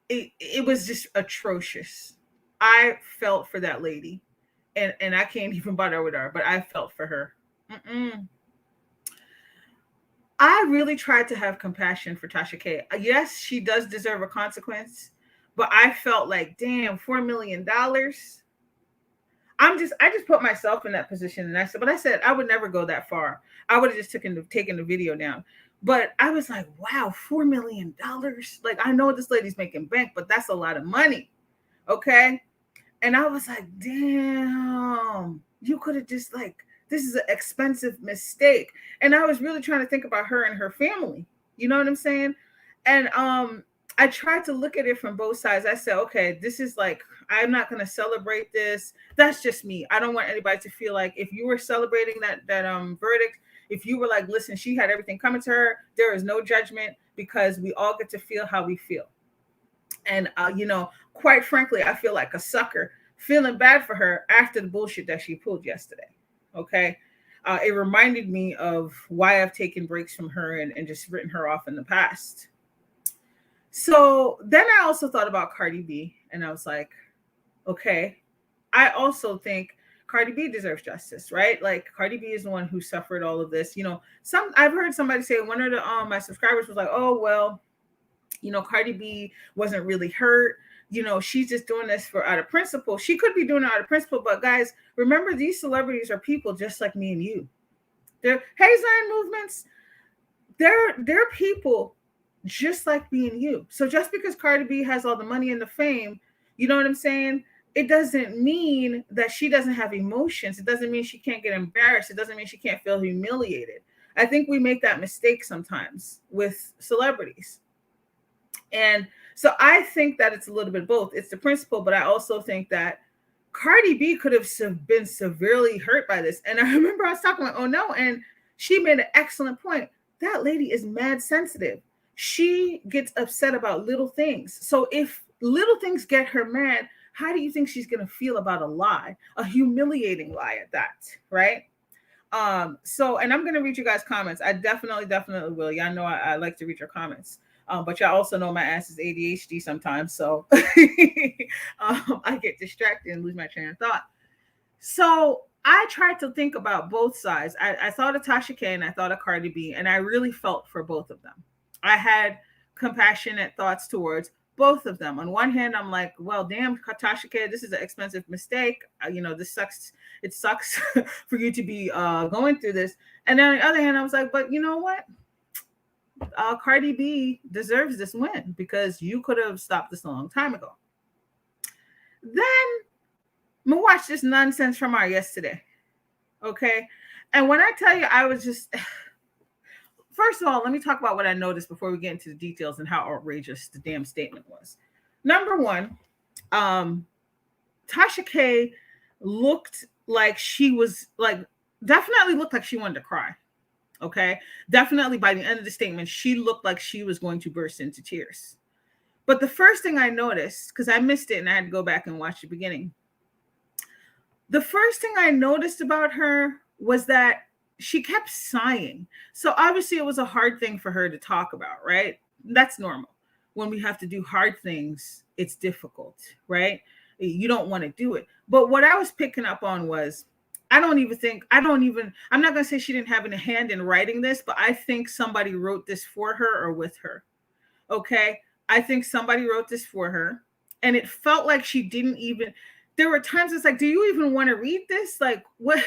it was just atrocious. I felt for that lady. And I can't even bother with her, but I felt for her. Mm-mm. I really tried to have compassion for Tasha K. Yes, she does deserve a consequence, but I felt like, damn, $4 million. I just put myself in that position, and I said I would never go that far. I would have just taken the video down. But I was like, wow, $4 million. Like, I know this lady's making bank, but that's a lot of money. Okay. And I was like, damn, you could have just this is an expensive mistake. And I was really trying to think about her and her family. You know what I'm saying? And I tried to look at it from both sides. I said, okay, this is I'm not going to celebrate this. That's just me. I don't want anybody to feel like if you were celebrating that verdict, if you were like, listen, she had everything coming to her, there is no judgment, because we all get to feel how we feel. And, quite frankly, I feel like a sucker feeling bad for her after the bullshit that she pulled yesterday. Okay. It reminded me of why I've taken breaks from her and just written her off in the past. So then I also thought about Cardi B, and I was like, okay, I also think Cardi B deserves justice, right? Like, Cardi B is the one who suffered all of this. I've heard somebody say, one of the my subscribers was like, oh, well, Cardi B wasn't really hurt. She's just doing this out of principle. She could be doing it out of principle, but guys, remember, these celebrities are people just like me and you. They're Zion movements. They're people just like me and you. So just because Cardi B has all the money and the fame, you know what I'm saying? It doesn't mean that she doesn't have emotions. It doesn't mean she can't get embarrassed. It doesn't mean she can't feel humiliated. I think we make that mistake sometimes with celebrities. And so I think that it's a little bit both. It's the principle, but I also think that Cardi B could have been severely hurt by this. And I remember I was talking about, oh no, and she made an excellent point. That lady is mad sensitive. She gets upset about little things. So if little things get her mad, how do you think she's going to feel about a lie, a humiliating lie at that, right? So, and I'm going to read you guys' comments. I definitely will. Y'all know I like to read your comments. But y'all also know my ass is ADHD sometimes. So I get distracted and lose my train of thought. So I tried to think about both sides. I thought of Tasha K and I thought of Cardi B, and I really felt for both of them. I had compassionate thoughts towards both of them. On one hand, I'm like, well, damn, Tasha K, this is an expensive mistake. This sucks. It sucks for you to be going through this. And then on the other hand, I was like, but you know what? Cardi B deserves this win, because you could have stopped this a long time ago. Then I'm gonna watch this nonsense from our yesterday. Okay. And when I tell you, I was just, first of all, let me talk about what I noticed before we get into the details and how outrageous the damn statement was. Number one, Tasha K looked like she was definitely looked like she wanted to cry. Okay. Definitely by the end of the statement, she looked like she was going to burst into tears. But the first thing I noticed, because I missed it and I had to go back and watch the beginning. The first thing I noticed about her was that she kept sighing. So obviously it was a hard thing for her to talk about, right? That's normal. When we have to do hard things, it's difficult, right? You don't want to do it. But what I was picking up on was, I'm not going to say she didn't have a hand in writing this, but I think somebody wrote this for her or with her. Okay. I think somebody wrote this for her, and it felt like she didn't even, there were times it's like, do you even want to read this? Like, what?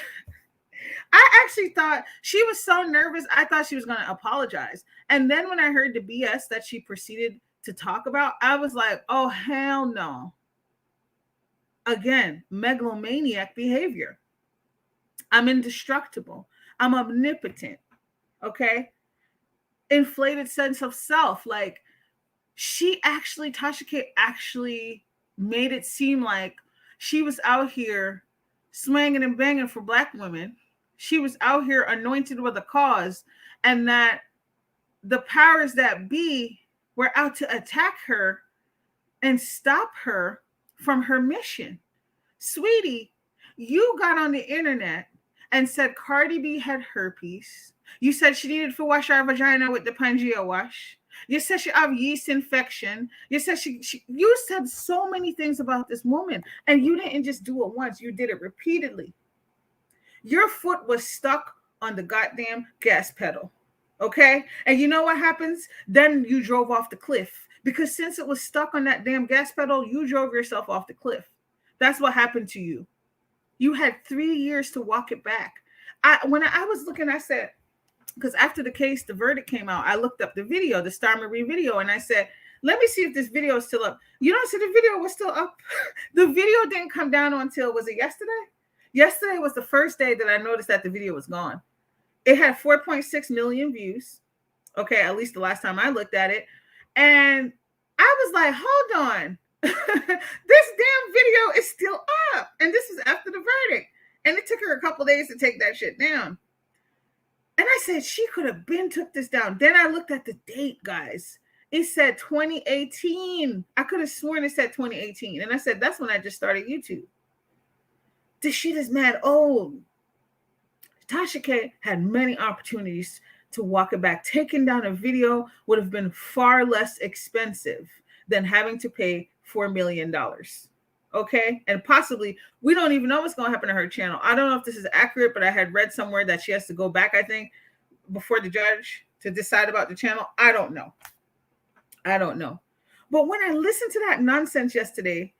I actually thought she was so nervous. I thought she was going to apologize. And then when I heard the BS that she proceeded to talk about, I was like, oh, hell no. Again, megalomaniac behavior. I'm indestructible. I'm omnipotent. Okay. Inflated sense of self. Like, Tasha K actually made it seem like she was out here swinging and banging for Black women. She was out here anointed with a cause, and that the powers that be were out to attack her and stop her from her mission. Sweetie, you got on the internet and said Cardi B had herpes. You said she needed to wash her vagina with the Pangea wash. You said she have yeast infection. You said you said so many things about this woman, and you didn't just do it once. You did it repeatedly. Your foot was stuck on the goddamn gas pedal. Okay? And you know what happens? Then you drove off the cliff, because since it was stuck on that damn gas pedal, you drove yourself off the cliff. That's what happened to you. You had 3 years to walk it back. When I was looking, I said, because after the case, the verdict came out, I looked up the video, the Star Marie video, and I said, let me see if this video is still up. You know, so the video was still up. The video didn't come down until, was it yesterday? Yesterday was the first day that I noticed that the video was gone. It had 4.6 million views. Okay, at least the last time I looked at it. And I was like, hold on. This damn video is still up. And this is after the verdict. And it took her a couple days to take that shit down. And I said, she could have been took this down. Then I looked at the date, guys. It said 2018. I could have sworn it said 2018. And I said, that's when I just started YouTube. This shit is mad old. Tasha K had many opportunities to walk it back. Taking down a video would have been far less expensive than having to pay $4 million. Okay. And possibly, we don't even know what's going to happen to her channel. I don't know if this is accurate, but I had read somewhere that she has to go back, I think, before the judge to decide about the channel. I don't know. But when I listened to that nonsense yesterday,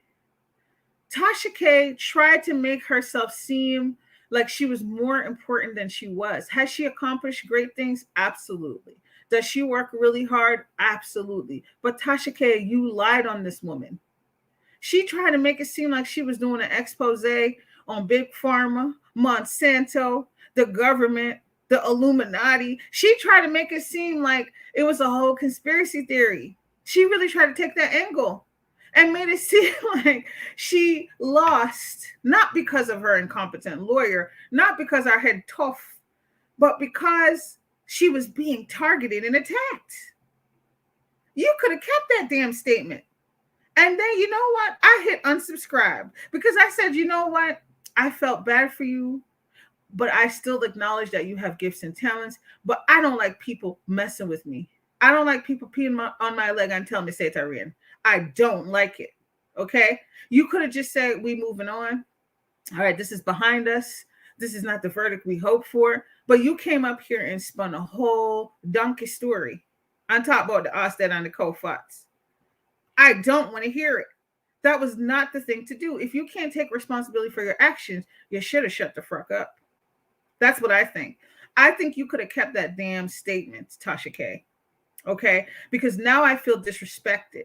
Tasha K tried to make herself seem like she was more important than she was. Has she accomplished great things? Absolutely. Does she work really hard? Absolutely. But Tasha K, you lied on this woman. She tried to make it seem like she was doing an expose on Big Pharma, Monsanto, the government, the Illuminati. She tried to make it seem like it was a whole conspiracy theory. She really tried to take that angle and made it seem like she lost, not because of her incompetent lawyer, not because I had tough, but because she was being targeted and attacked. You could have kept that damn statement. And then, you know what? I hit unsubscribe because I said, you know what? I felt bad for you, but I still acknowledge that you have gifts and talents, but I don't like people messing with me. I don't like people peeing on my leg and telling me say Tyrian. I don't like it. Okay. You could have just said, we moving on. All right. This is behind us. This is not the verdict we hoped for, but you came up here and spun a whole donkey story on top of the Osted and the Kofats. I don't want to hear it. That was not the thing to do. If you can't take responsibility for your actions, you should have shut the fuck up. That's what I think. I think you could have kept that damn statement, Tasha K. Okay? Because now I feel disrespected.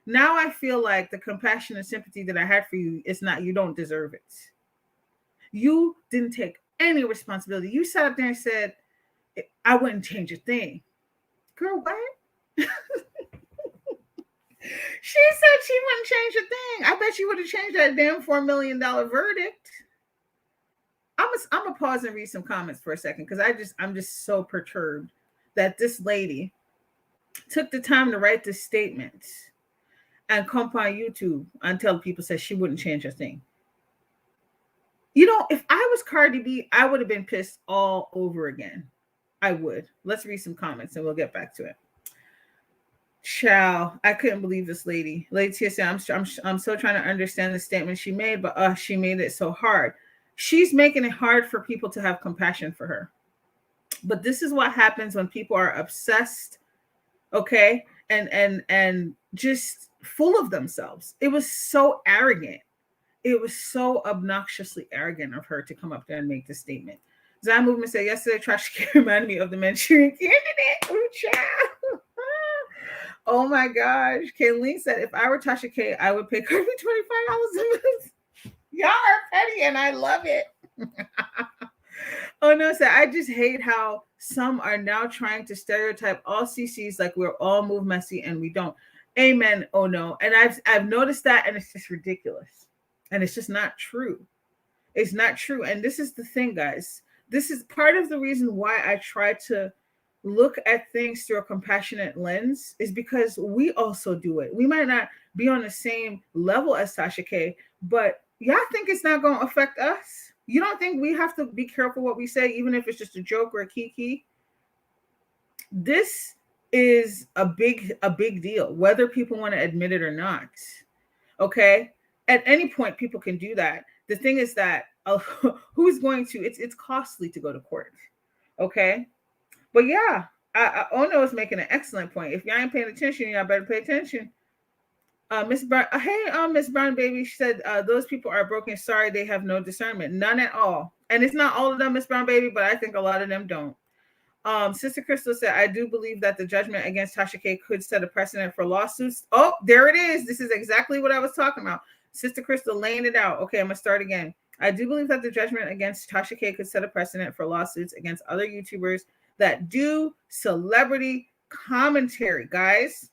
Now I feel like the compassion and sympathy that I had for you is not, you don't deserve it. You didn't take any responsibility. You sat up there and said, I wouldn't change a thing. Girl, what? She said she wouldn't change a thing. I bet she would have changed that damn $4 million verdict. I'm gonna pause and read some comments for a second because I'm just so perturbed that this lady took the time to write this statement and come on YouTube and tell people that she wouldn't change a thing. You know, if I was Cardi B, I would have been pissed all over again. I would. Let's read some comments and we'll get back to it. Chow, I couldn't believe this lady. Lady TSA, I'm so trying to understand the statement she made, but she made it so hard. She's making it hard for people to have compassion for her. But this is what happens when people are obsessed, okay, and just full of themselves. It was so arrogant. It was so obnoxiously arrogant of her to come up there and make this statement. Zion Movement said yesterday, Tasha K reminded me of the Manchurian Candidate. Ooh, child. Oh my gosh. Kayleen said, if I were Tasha K, I would pay Kirby $25 a month. Y'all are petty and I love it. Oh no, sir. I just hate how some are now trying to stereotype all CCs like we're all move messy and we don't. Amen. Oh no. And I've noticed that and it's just ridiculous. And it's just not true. It's not true. And this is the thing, guys. This is part of the reason why I try to look at things through a compassionate lens, is because we also do it. We might not be on the same level as Tasha K, but y'all think it's not going to affect us? You don't think we have to be careful what we say, even if it's just a joke or a kiki? This is a big deal, whether people want to admit it or not. Okay? At any point, people can do that. The thing is that who's going to? It's costly to go to court. Okay? But yeah, Ono is making an excellent point. If y'all ain't paying attention, y'all better pay attention. Miss Brown, Miss Brown baby, she said those people are broken. Sorry, they have no discernment, none at all. And it's not all of them, Miss Brown baby, but I think a lot of them don't. Sister Crystal said, I do believe that the judgment against Tasha K could set a precedent for lawsuits. Oh, there it is. This is exactly what I was talking about. Sister Crystal laying it out. Okay, I'm gonna start again. I do believe that the judgment against Tasha K could set a precedent for lawsuits against other YouTubers that do celebrity commentary. Guys,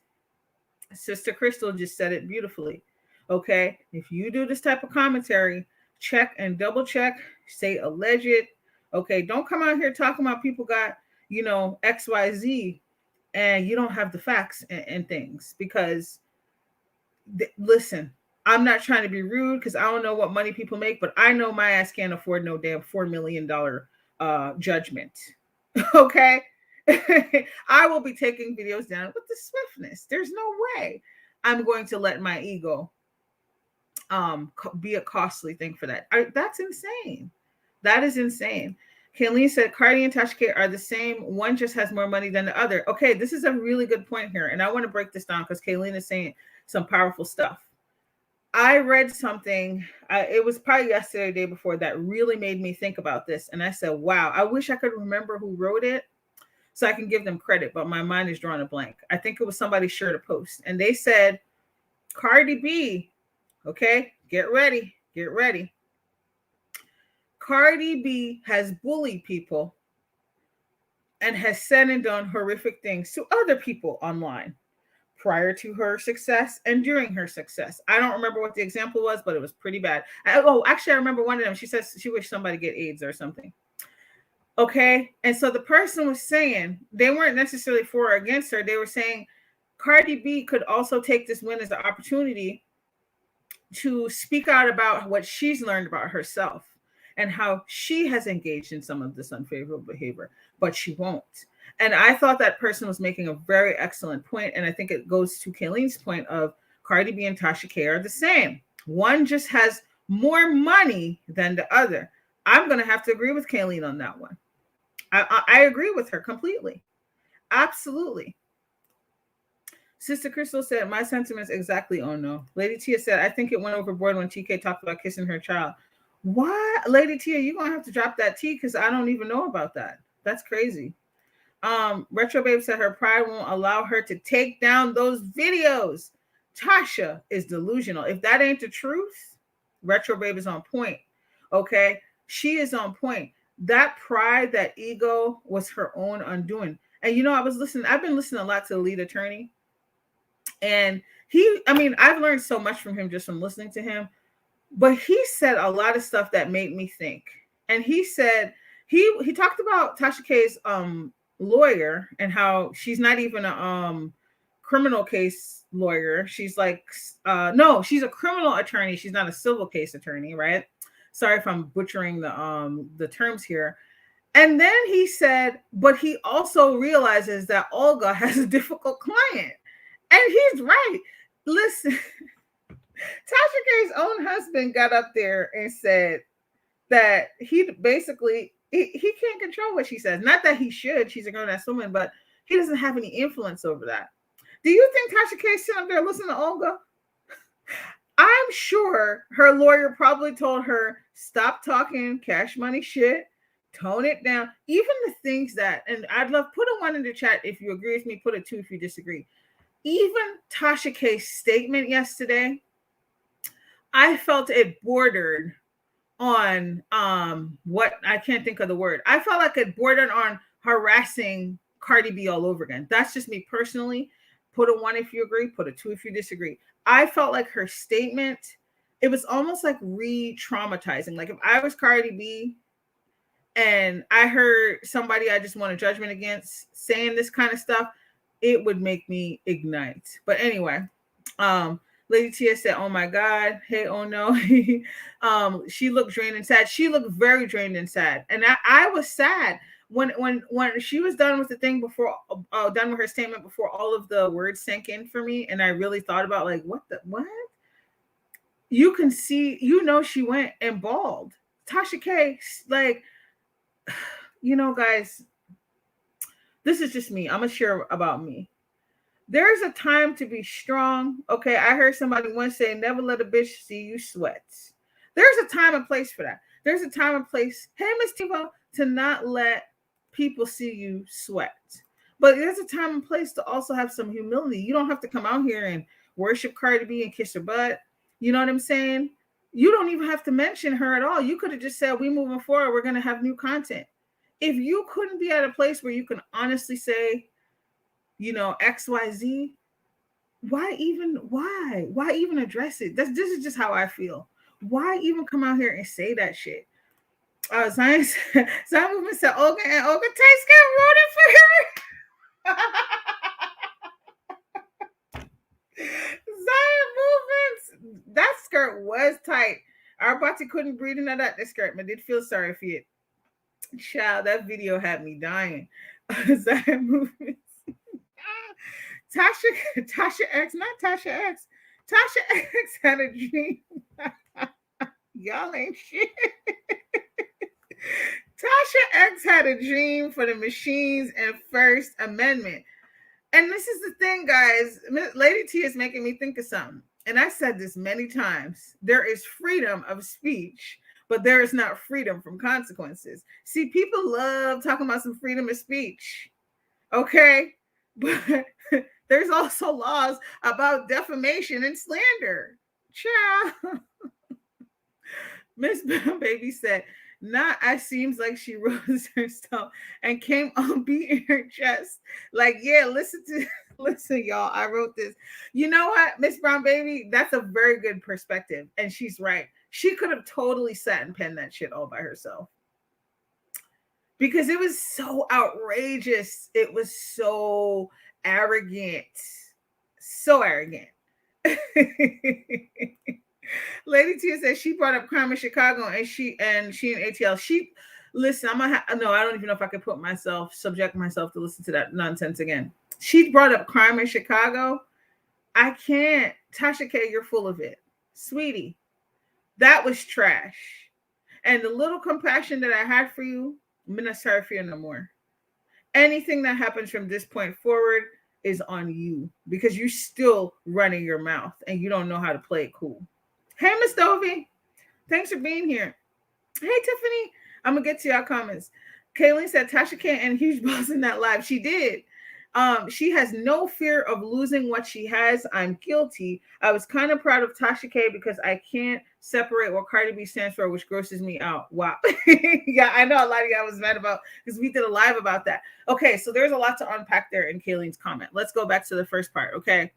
Sister Crystal just said it beautifully. Okay, if you do this type of commentary, check and double check, say alleged. Okay, don't come out here talking about people got, XYZ and you don't have the facts and things, because listen, I'm not trying to be rude because I don't know what money people make, but I know my ass can't afford no damn $4 million judgment. Okay. I will be taking videos down with the swiftness. There's no way I'm going to let my ego be a costly thing for that. That's insane. That is insane. Kayleen said Cardi and Tasha K are the same. One just has more money than the other. Okay, this is a really good point here. And I want to break this down because Kayleen is saying some powerful stuff. I read something, it was probably yesterday, day before, that really made me think about this. And I said, wow, I wish I could remember who wrote it so I can give them credit, but my mind is drawing a blank. I think it was somebody shared a post. And they said, Cardi B, okay, get ready. Cardi B has bullied people and has said and done horrific things to other people online prior to her success and during her success. I don't remember what the example was, but it was pretty bad. Actually, I remember one of them. She says she wished somebody get AIDS or something. Okay. And so the person was saying, they weren't necessarily for or against her. They were saying Cardi B could also take this win as an opportunity to speak out about what she's learned about herself and how she has engaged in some of this unfavorable behavior, but she won't. And I thought that person was making a very excellent point. And I think it goes to Kayleen's point of Cardi B and Tasha K are the same. One just has more money than the other. I'm going to have to agree with Kayleen on that one. I agree with her completely. Absolutely. Sister Crystal said, my sentiments exactly. Oh no. Lady Tia said, I think it went overboard when TK talked about kissing her child. What? Lady Tia, you're going to have to drop that tea because I don't even know about that. That's crazy. Retro Babe said her pride won't allow her to take down those videos. Tasha is delusional. If that ain't the truth, Retro Babe is on point. Okay? She is on point. That pride, that ego was her own undoing. And I've been listening a lot to the lead attorney. And I've learned so much from him just from listening to him. But he said a lot of stuff that made me think. And he said, he talked about Tasha K's lawyer and how she's not even a criminal case lawyer. She's like, no, she's a criminal attorney. She's not a civil case attorney, right? Sorry if I'm butchering the terms here. And then he said, but he also realizes that Olga has a difficult client. And he's right. Listen, Tasha K's own husband got up there and said that he basically, he can't control what she says. Not that he should. She's a grown-ass woman, but he doesn't have any influence over that. Do you think Tasha K's sitting up there listening to Olga? I'm sure her lawyer probably told her, stop talking cash money shit, tone it down. Even the things that, and I'd love, put a 1 in the chat if you agree with me, put a 2 if you disagree. even Tasha K's statement yesterday, I felt it bordered on what I can't think of the word. I felt like it bordered on harassing Cardi B all over again. That's just me personally. Put a 1 if you agree, put a 2 if you disagree. I felt like her statement, it was almost like re-traumatizing. Like if I was Cardi B and I heard somebody I just want a judgment against saying this kind of stuff, it would make me ignite. But anyway, Lady Tia said, "Oh my God, hey, oh no." She looked drained and sad. She looked very drained and sad, and I was sad when she was done with the thing before, done with her statement before all of the words sank in for me, and I really thought about like what. You can see, she went and bawled. Tasha K, like, guys, this is just me. I'm gonna share about me. There's a time to be strong. Okay, I heard somebody once say, never let a bitch see you sweat. There's a time and place for that. There's a time and place, hey, Miss Tivo, to not let people see you sweat. But there's a time and place to also have some humility. You don't have to come out here and worship Cardi B and kiss her butt. You know what I'm saying? You don't even have to mention her at all. You could have just said, we moving forward, we're going to have new content. If you couldn't be at a place where you can honestly say, XYZ, why even address it? This is just how I feel. Why even come out here and say that shit? Zion Movement said Olga and Olga Taste got rooted for her. Zion Movement, that skirt was tight. Our body couldn't breathe in that skirt, but did feel sorry for it. Child, that video had me dying. Zion Movement. Tasha X, not Tasha X. Tasha X had a dream. Y'all ain't shit. Tasha X had a dream for the machines and First Amendment. And this is the thing, guys. Lady T is making me think of something. And I said this many times. There is freedom of speech, but there is not freedom from consequences. See, people love talking about some freedom of speech. Okay? But there's also laws about defamation and slander. Ciao. Miss Baby said, it seems like she rose herself and came on beating her chest. Like, yeah, listen, y'all. I wrote this. You know what, Miss Brown Baby? That's a very good perspective. And she's right. She could have totally sat and penned that shit all by herself. Because it was so outrageous. It was so arrogant. So arrogant. Lady Tia says she brought up crime in Chicago and she and ATL. Listen, I don't even know if I could subject myself to listen to that nonsense again. She brought up crime in Chicago. I can't. Tasha K, you're full of it. Sweetie, that was trash. And the little compassion that I had for you, I'm not sorry for you no more. Anything that happens from this point forward is on you because you're still running your mouth and you don't know how to play it cool. Hey, Miss Dovey. Thanks for being here. Hey, Tiffany. I'm going to get to your comments. Kayleen said Tasha K and huge boss in that live. She did. She has no fear of losing what she has. I'm guilty. I was kind of proud of Tasha K because I can't separate what Cardi B stands for, which grosses me out. Wow. Yeah, I know a lot of y'all was mad about because we did a live about that. Okay, so there's a lot to unpack there in Kayleen's comment. Let's go back to the first part, okay?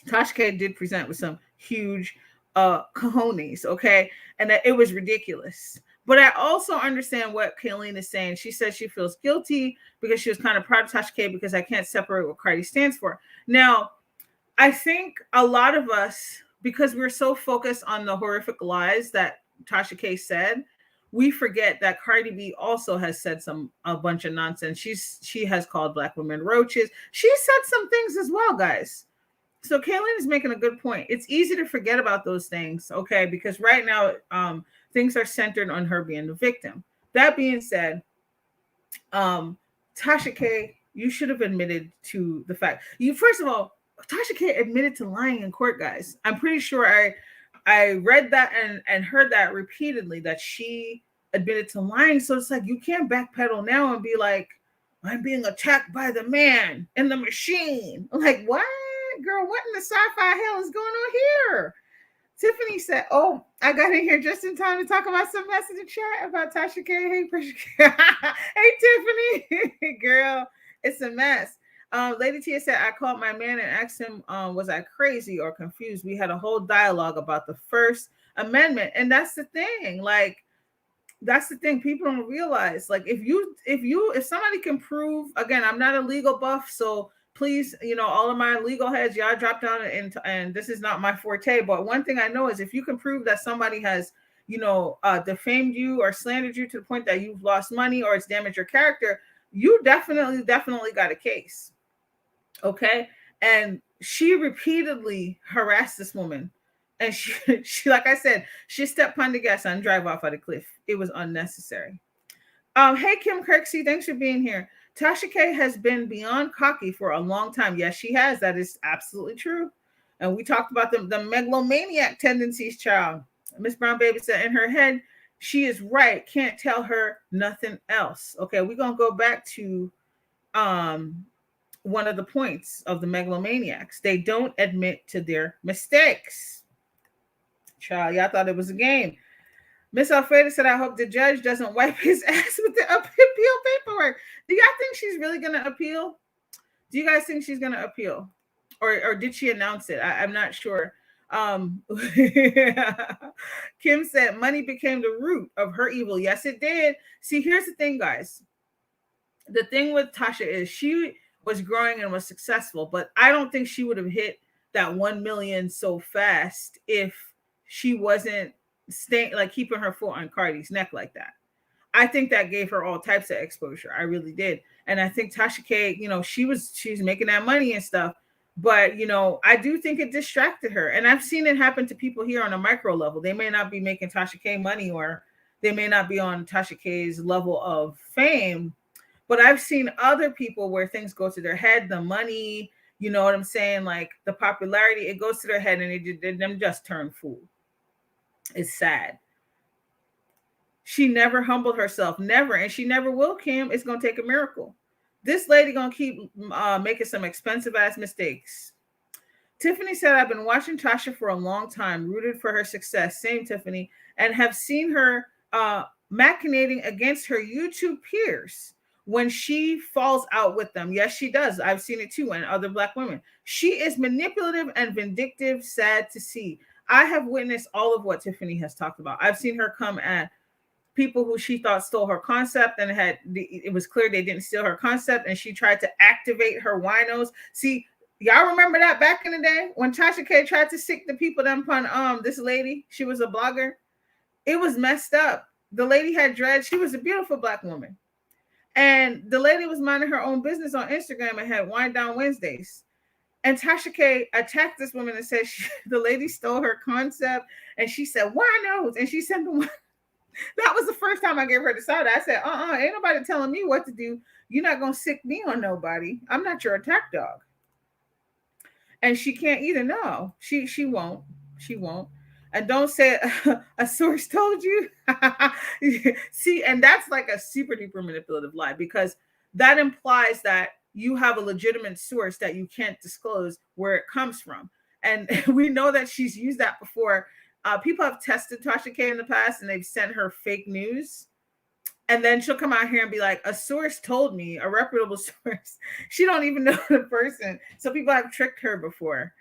Tasha K did present with some huge cojones, okay? And that it was ridiculous. But I also understand what Kayleen is saying. She says she feels guilty because she was kind of proud of Tasha K because I can't separate what Cardi stands for. Now, I think a lot of us, because we're so focused on the horrific lies that Tasha K said, we forget that Cardi B also has said a bunch of nonsense. She has called Black women roaches. She said some things as well, guys. So Kaylin is making a good point. It's easy to forget about those things, okay? Because right now, things are centered on her being the victim. That being said, Tasha K, you should have admitted to the fact. First of all, Tasha K admitted to lying in court, guys. I'm pretty sure I read that and heard that repeatedly that she admitted to lying. So it's like you can't backpedal now and be like, I'm being attacked by the man in the machine. I'm like, what? Girl, what in the sci-fi hell is going on here? Tiffany said, oh, I got in here just in time to talk about some mess in the chat about Tasha K. Hey, Pressure K. Hey, Tiffany. Girl, it's a mess. Lady Tia said, I called my man and asked him, was I crazy or confused? We had a whole dialogue about the First Amendment. And that's the thing. Like, that's the thing people don't realize. Like, if somebody can prove, again, I'm not a legal buff, so please, all of my legal heads, y'all drop down, and this is not my forte, but one thing I know is if you can prove that somebody has, defamed you or slandered you to the point that you've lost money or it's damaged your character, you definitely got a case. Okay. And she repeatedly harassed this woman. And she, like I said, she stepped on the gas and drive off of the cliff. It was unnecessary. Hey, Kim Kirksey, thanks for being here. Tasha K has been beyond cocky for a long time. Yes, she has. That is absolutely true. And we talked about the megalomaniac tendencies, child. Miss Brown Baby said in her head, she is right. Can't tell her nothing else. Okay, we're going to go back to one of the points of the megalomaniacs. They don't admit to their mistakes. Child, y'all thought it was a game. Miss Alfreda said, I hope the judge doesn't wipe his ass with the appeal paperwork. Do y'all think she's really going to appeal? Do you guys think she's going to appeal? Or did she announce it? I'm not sure. Kim said, money became the root of her evil. Yes, it did. See, here's the thing, guys. The thing with Tasha is she was growing and was successful, but I don't think she would have hit that 1 million so fast if she wasn't keeping her foot on Cardi's neck like that. I think that gave her all types of exposure. I really did. And I think Tasha K, she's making that money and stuff. But, I do think it distracted her. And I've seen it happen to people here on a micro level. They may not be making Tasha K money, or they may not be on Tasha K's level of fame. But I've seen other people where things go to their head, the money, you know what I'm saying? Like the popularity, it goes to their head and them just turn fool. It's sad. She never humbled herself, never, and she never will, Kim. It's going to take a miracle. This lady going to keep making some expensive ass mistakes. Tiffany said, I've been watching Tasha for a long time, rooted for her success. Same, Tiffany, and have seen her machinating against her YouTube peers when she falls out with them. Yes, she does. I've seen it too, and other Black women. She is manipulative and vindictive, sad to see. I have witnessed all of what Tiffany has talked about. I've seen her come at people who she thought stole her concept, and it was clear they didn't steal her concept, and she tried to activate her winos. See, y'all remember that back in the day when Tasha K tried to sick the people down upon this lady? She was a blogger. It was messed up. The lady had dreads. She was a beautiful Black woman. And the lady was minding her own business on Instagram and had Wind Down Wednesdays. And Tasha K attacked this woman and said the lady stole her concept. And she said, winos. And she sent them. That was the first time I gave her the side. I said, ain't nobody telling me what to do. You're not going to sick me on nobody. I'm not your attack dog. And she can't either. No, she won't. She won't. And don't say a source told you. See, and that's like a super duper manipulative lie, because that implies that you have a legitimate source that you can't disclose where it comes from. And we know that she's used that before. People have tested Tasha K in the past, and they've sent her fake news. And then she'll come out here and be like, a source told me, a reputable source. She don't even know the person. So people have tricked her before.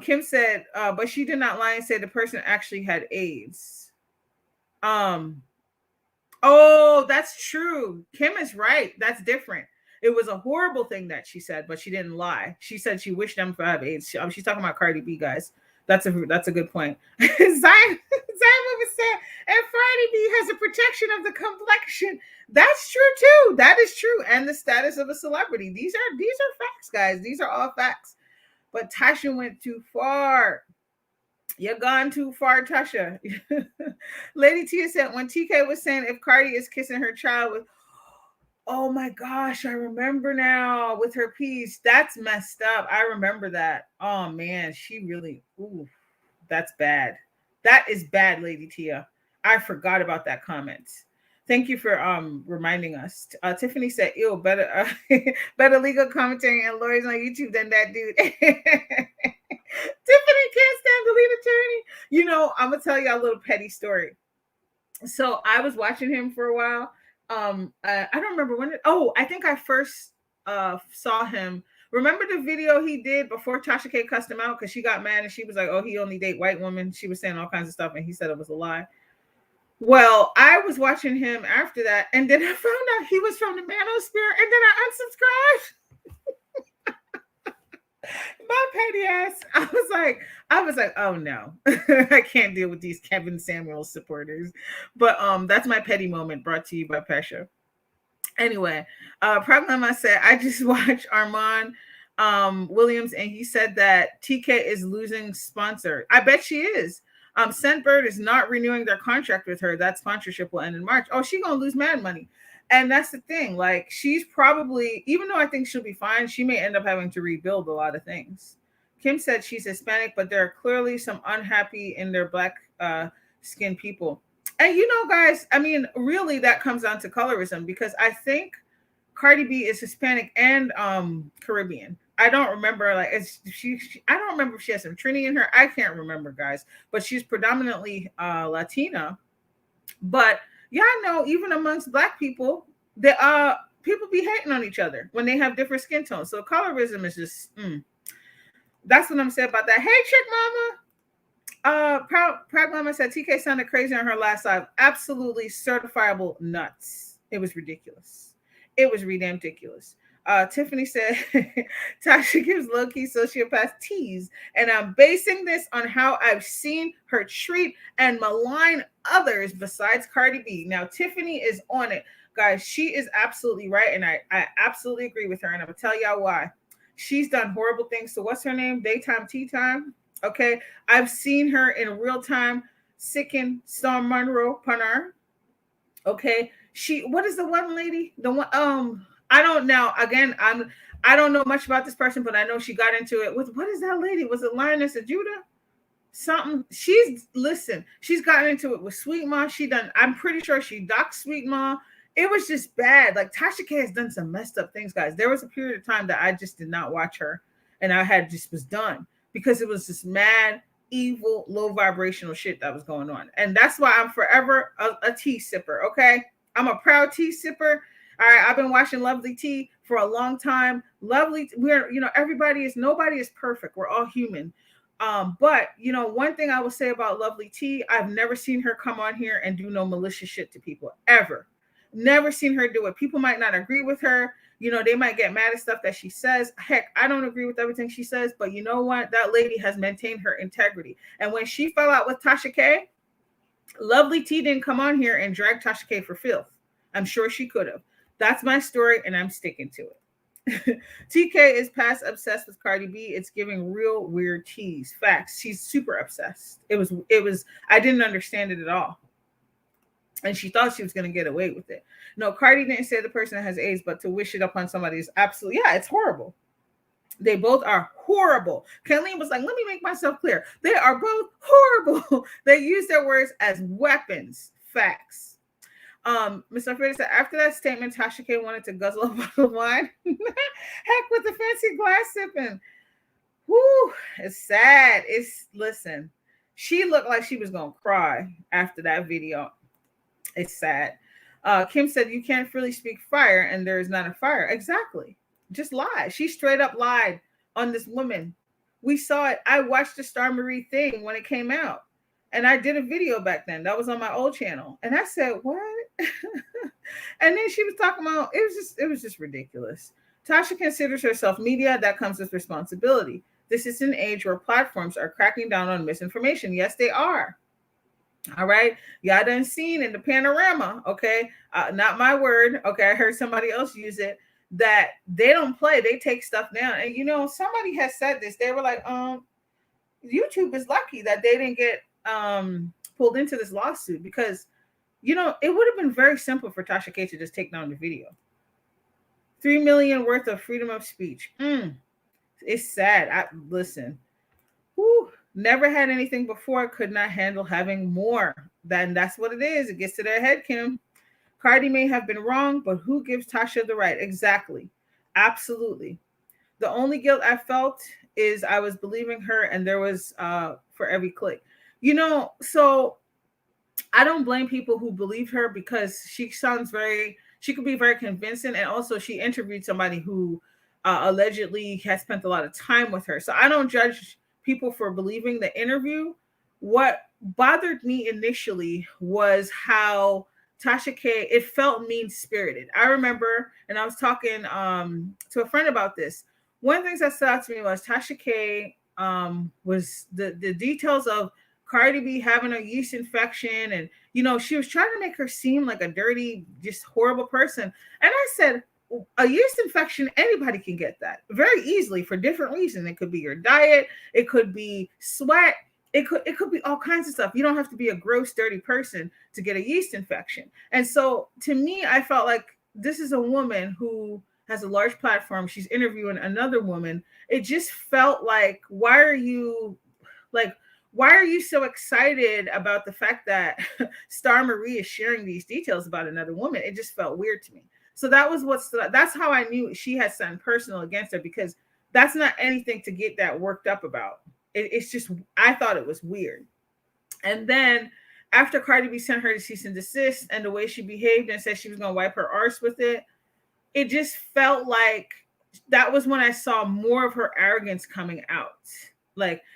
Kim said, but she did not lie and say the person actually had AIDS. Oh, that's true. Kim is right. That's different. It was a horrible thing that she said, but she didn't lie. She said she wished them to have AIDS. She's talking about Cardi B, guys. That's a good point. Zion said, and Friday B has a protection of the complexion. That's true too. That is true. And the status of a celebrity. These are facts, guys. These are all facts. But Tasha went too far. You're gone too far, Tasha. Lady Tia said, when TK was saying if Cardi is kissing her child with, oh my gosh, I remember now, with her piece. That's messed up. I remember that. Oh man, she really, that's bad. That is bad, Lady Tia. I forgot about that comment. Thank you for reminding us. Tiffany said, "Ew, better better legal commentary and lawyers on YouTube than that dude." Tiffany can't stand the lead attorney. You know, I'm gonna tell you a little petty story. So I was watching him for a while. I don't remember when. I think I first saw him. Remember the video he did before Tasha K cussed him out because she got mad and she was like, "Oh, he only date white women." She was saying all kinds of stuff, and he said it was a lie. Well, I was watching him after that, and then I found out he was from the Manosphere, and then I unsubscribed. My petty ass. I was like, oh no, I can't deal with these Kevin Samuels supporters. But that's my petty moment brought to you by Pesha. Anyway, Problema said, I just watched Armand Williams, and he said that TK is losing sponsor. I bet she is. Scentbird is not renewing their contract with her. That sponsorship will end in March. Oh, she's gonna lose mad money. And that's the thing. Like, she's probably, even though I think she'll be fine, she may end up having to rebuild a lot of things. Kim said she's Hispanic, but there are clearly some unhappy in their black skinned people. And you know, guys, I mean, really that comes down to colorism, because I think Cardi B is Hispanic and Caribbean. I don't remember, like, I don't remember if she has some Trini in her. I can't remember, guys, but she's predominantly Latina. But yeah, I know even amongst black people, the people be hating on each other when they have different skin tones. So colorism is just that's what I'm saying about that. Hey, Chick Mama. Proud Mama said TK sounded crazy on her last live. Absolutely certifiable nuts. It was ridiculous. It was ridiculous. Tiffany said Tasha gives low-key sociopath tease, and I'm basing this on how I've seen her treat and malign others besides Cardi B. Now, Tiffany is on it. Guys, she is absolutely right, and I absolutely agree with her, and I'm going to tell y'all why. She's done horrible things. So what's her name? Daytime Tea Time. Okay. I've seen her in real time sicken Storm Monroe Panar. Okay. What is the one lady? The one, I don't know. Again, I don't know much about this person, but I know she got into it with, what is that lady? Was it Lioness of Judah? Something. She's gotten into it with Sweet Ma. I'm pretty sure she docked Sweet Ma. It was just bad. Like, Tasha K has done some messed up things, guys. There was a period of time that I just did not watch her, and was done because it was this mad, evil, low vibrational shit that was going on. And that's why I'm forever a tea sipper. Okay. I'm a proud tea sipper. All right. I've been watching Lovely Tea for a long time. Nobody is perfect. We're all human. But one thing I will say about Lovely Tea, I've never seen her come on here and do no malicious shit to people ever. Never seen her do it. People might not agree with her. They might get mad at stuff that she says. Heck, I don't agree with everything she says, but you know what? That lady has maintained her integrity. And when she fell out with Tasha K, Lovely T didn't come on here and drag Tasha K for filth. I'm sure she could have. That's my story, and I'm sticking to it. TK is past obsessed with Cardi B. It's giving real weird tease. Facts. She's super obsessed. It was. I didn't understand it at all. And she thought she was going to get away with it. No, Cardi didn't say the person that has AIDS, but to wish it upon somebody is absolutely, yeah, it's horrible. They both are horrible. Kathleen was like, let me make myself clear. They are both horrible. They use their words as weapons. Facts. Mr. Freda said, after that statement, Tasha K wanted to guzzle a bottle of wine. Heck with the fancy glass sipping. Whoo, it's sad. Listen, she looked like she was going to cry after that video. It's sad. Kim said, you can't freely speak fire and there is not a fire. Exactly. Just lie. She straight up lied on this woman. We saw it. I watched the Star Marie thing when it came out. And I did a video back then. That was on my old channel. And I said, what? And then she was talking about, it was just ridiculous. Tasha considers herself media. That comes with responsibility. This is an age where platforms are cracking down on misinformation. Yes, they are. All right. Y'all done seen in the panorama. Okay. Not my word. Okay. I heard somebody else use it, that they don't play. They take stuff down. And, somebody has said this. They were like, YouTube is lucky that they didn't get pulled into this lawsuit because, it would have been very simple for Tasha K to just take down the video. 3 million worth of freedom of speech. It's sad. Listen. Whew. Never had anything before, could not handle having more. Then that's what it is. It gets to their head, Kim. Cardi may have been wrong, but who gives Tasha the right? Exactly. Absolutely. The only guilt I felt is I was believing her, and there was for every click. So I don't blame people who believe her because she could be very convincing. And also, she interviewed somebody who allegedly has spent a lot of time with her. So I don't judge people for believing the interview. What bothered me initially was how Tasha K, it felt mean spirited. I remember, and I was talking to a friend about this. One of the things that stood out to me was Tasha K was the details of Cardi B having a yeast infection, and she was trying to make her seem like a dirty, just horrible person. And I said, a yeast infection, anybody can get that very easily for different reasons. It could be your diet, it could be sweat, it could be all kinds of stuff. You don't have to be a gross, dirty person to get a yeast infection. And so to me, I felt like this is a woman who has a large platform. She's interviewing another woman. It just felt like, why are you so excited about the fact that Star Marie is sharing these details about another woman? It just felt weird to me. So that's how I knew she had something personal against her, because that's not anything to get that worked up about. It's just, I thought it was weird. And then after Cardi B sent her to cease and desist, and the way she behaved and said she was going to wipe her arse with it, it just felt like that was when I saw more of her arrogance coming out.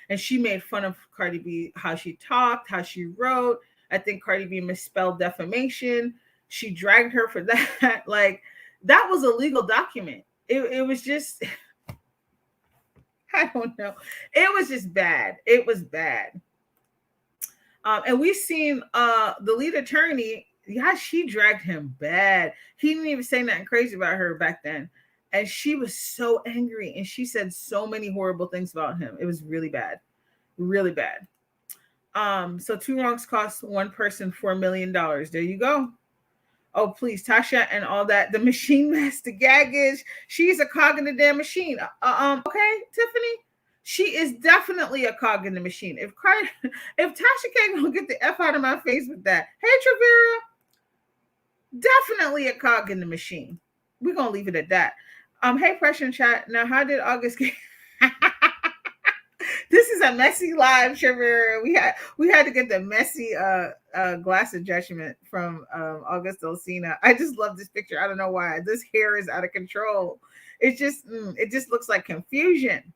And she made fun of Cardi B, how she talked, how she wrote. I think Cardi B misspelled defamation. She dragged her for that. That was a legal document. It was just, I don't know. It was just bad. It was bad. And we've seen the lead attorney, yeah, she dragged him bad. He didn't even say nothing crazy about her back then. And she was so angry, and she said so many horrible things about him. It was really bad. Really bad. So 2 wrongs cost one person $4 million. There you go. Oh, please, Tasha and all that. The machine master gaggage. She's a cog in the damn machine. Okay, Tiffany. She is definitely a cog in the machine. If Tasha K gonna get the F out of my face with that, hey Travera, definitely a cog in the machine. We're gonna leave it at that. Hey, Pressure in chat. Now, how did August get? This is a messy live, Travera. We had to get the messy glass of judgment from August Olsina. I just love this picture. I don't know why. This hair is out of control. It just looks like confusion.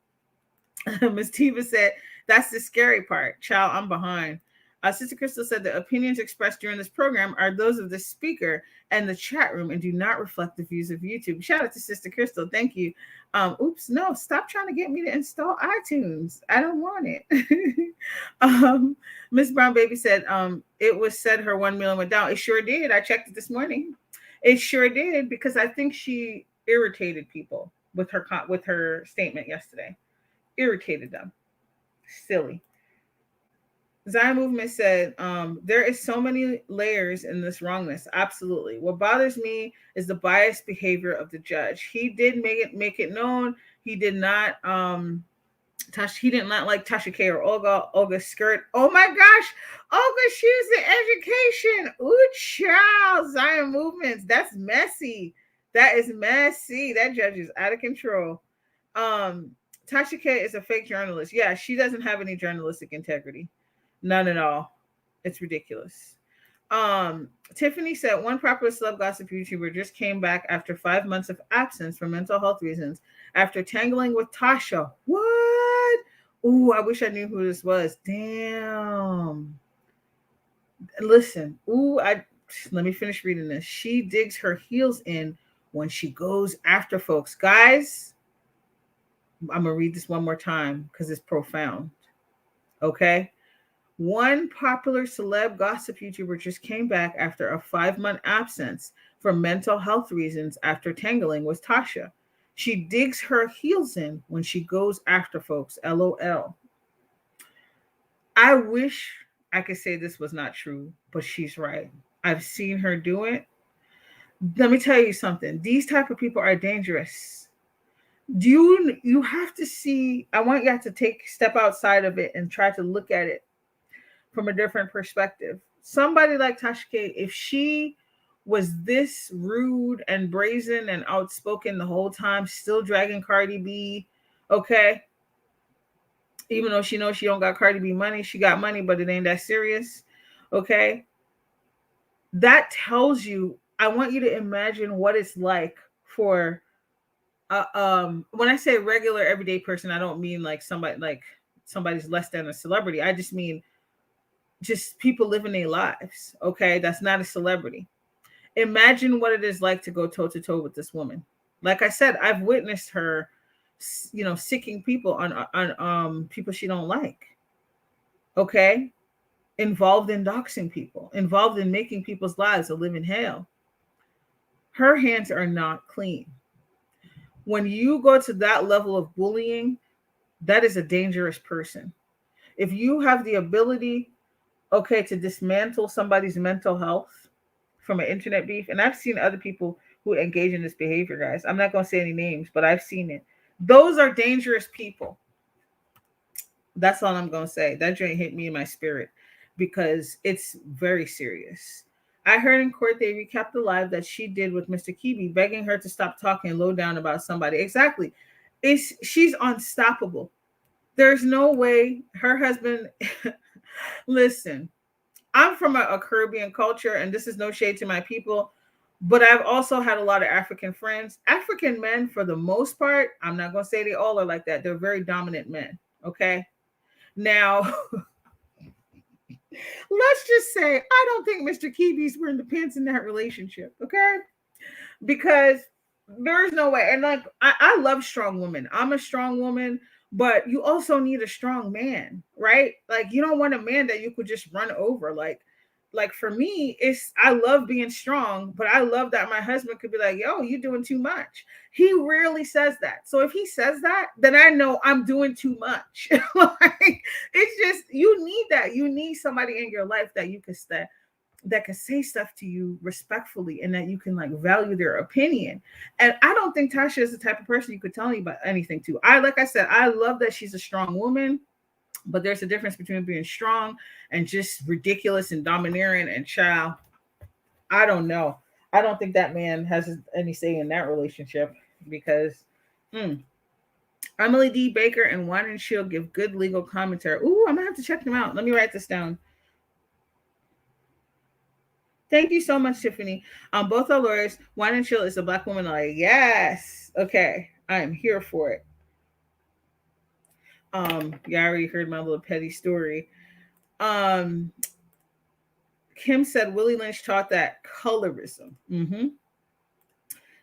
Miss Tiva said, that's the scary part. Child, I'm behind. Sister Crystal said the opinions expressed during this program are those of the speaker and the chat room and do not reflect the views of YouTube. Shout out to Sister Crystal. Thank you. Oops, no, stop trying to get me to install iTunes. I don't want it. Miss Brown Baby said it was said her 1 million went down. It sure did. I checked it this morning. It sure did, because I think she irritated people with her statement yesterday. Irritated them. Silly. Zion Movement said, there is so many layers in this wrongness. Absolutely. What bothers me is the biased behavior of the judge. He did make it known. He did not he did not like Tasha K or Olga's skirt. Oh my gosh, Olga, she's the education. Ooh, child, Zion Movements. That's messy. That is messy. That judge is out of control. Tasha K is a fake journalist. Yeah, she doesn't have any journalistic integrity. None at all. It's ridiculous. Tiffany said one popular celeb gossip YouTuber just came back after 5 months of absence for mental health reasons after tangling with Tasha. What? Ooh, I wish I knew who this was. Damn. Listen. Let me finish reading this. She digs her heels in when she goes after folks. Guys, I'm gonna read this one more time because it's profound. Okay. One popular celeb gossip YouTuber just came back after a 5-month absence for mental health reasons after tangling with Tasha. She digs her heels in when she goes after folks. LOL. I wish I could say this was not true, but she's right. I've seen her do it. Let me tell you something. These type of people are dangerous. You have to see, I want you to step outside of it and try to look at it from a different perspective. Somebody like Tasha K, if she was this rude and brazen and outspoken the whole time, still dragging Cardi B. Okay. Even though she knows she don't got Cardi B money, she got money, but it ain't that serious. Okay. That tells you, I want you to imagine what it's like for when I say regular everyday person, I don't mean like somebody's less than a celebrity. I just mean just people living their lives. Okay. That's not a celebrity. Imagine what it is like to go toe to toe with this woman. Like I said, I've witnessed her, sicking people on people she don't like. Okay, involved in doxing people, involved in making people's lives a living hell. Her hands are not clean. When you go to that level of bullying, that is a dangerous person. If you have the ability, okay, to dismantle somebody's mental health from an internet beef, and I've seen other people who engage in this behavior, guys. I'm not going to say any names, but I've seen it. Those are dangerous people. That's all I'm going to say. That joint hit me in my spirit because it's very serious. I heard in court they recapped the live that she did with Mr. Kibi, begging her to stop talking low down about somebody. Exactly. She's unstoppable. There's no way her husband. Listen, I'm from a Caribbean culture, and this is no shade to my people, but I've also had a lot of African friends. African men, for the most part, I'm not going to say they all are like that. They're very dominant men. Okay. Now, let's just say I don't think Mr. Kibi's wearing the pants in that relationship. Okay. Because there's no way. And like, I love strong women. I'm a strong woman, but you also need a strong man, right? Like, you don't want a man that you could just run over. Like for me, I love being strong, but I love that my husband could be like, yo, you're doing too much. He rarely says that. So if he says that, then I know I'm doing too much. Like, it's just, you need that. You need somebody in your life that you can that can say stuff to you respectfully and that you can like value their opinion. And I don't think Tasha is the type of person you could tell anything to. Like I said, I love that she's a strong woman, but there's a difference between being strong and just ridiculous and domineering and child. I don't know. I don't think that man has any say in that relationship because Emily D. Baker and Wine and Chill give good legal commentary. Ooh, I'm gonna have to check them out. Let me write this down. Thank you so much, Tiffany. Both are lawyers. Wine and Chill is a black woman. Like, yes. Okay. I am here for it. Yeah, I already heard my little petty story. Kim said Willie Lynch taught that colorism.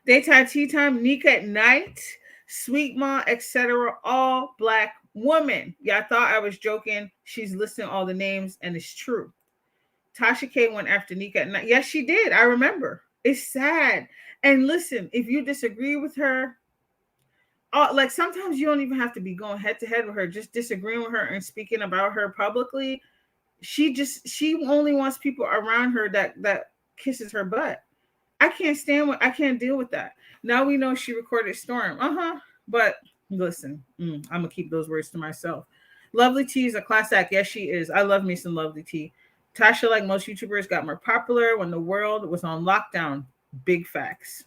Daytime tea time, Nika at night, Sweet Ma, etc. All black women. Yeah, I thought I was joking. She's listing all the names, and it's true. Tasha K went after Nika at night. Yes, she did. I remember. It's sad. And listen, if you disagree with her, like sometimes you don't even have to be going head to head with her. Just disagreeing with her and speaking about her publicly. She only wants people around her that kisses her butt. I can't deal with that. Now we know she recorded Storm. But listen, I'm gonna keep those words to myself. Lovely T is a class act. Yes, she is. I love me some Lovely T. Tasha, like most YouTubers, got more popular when the world was on lockdown. Big facts.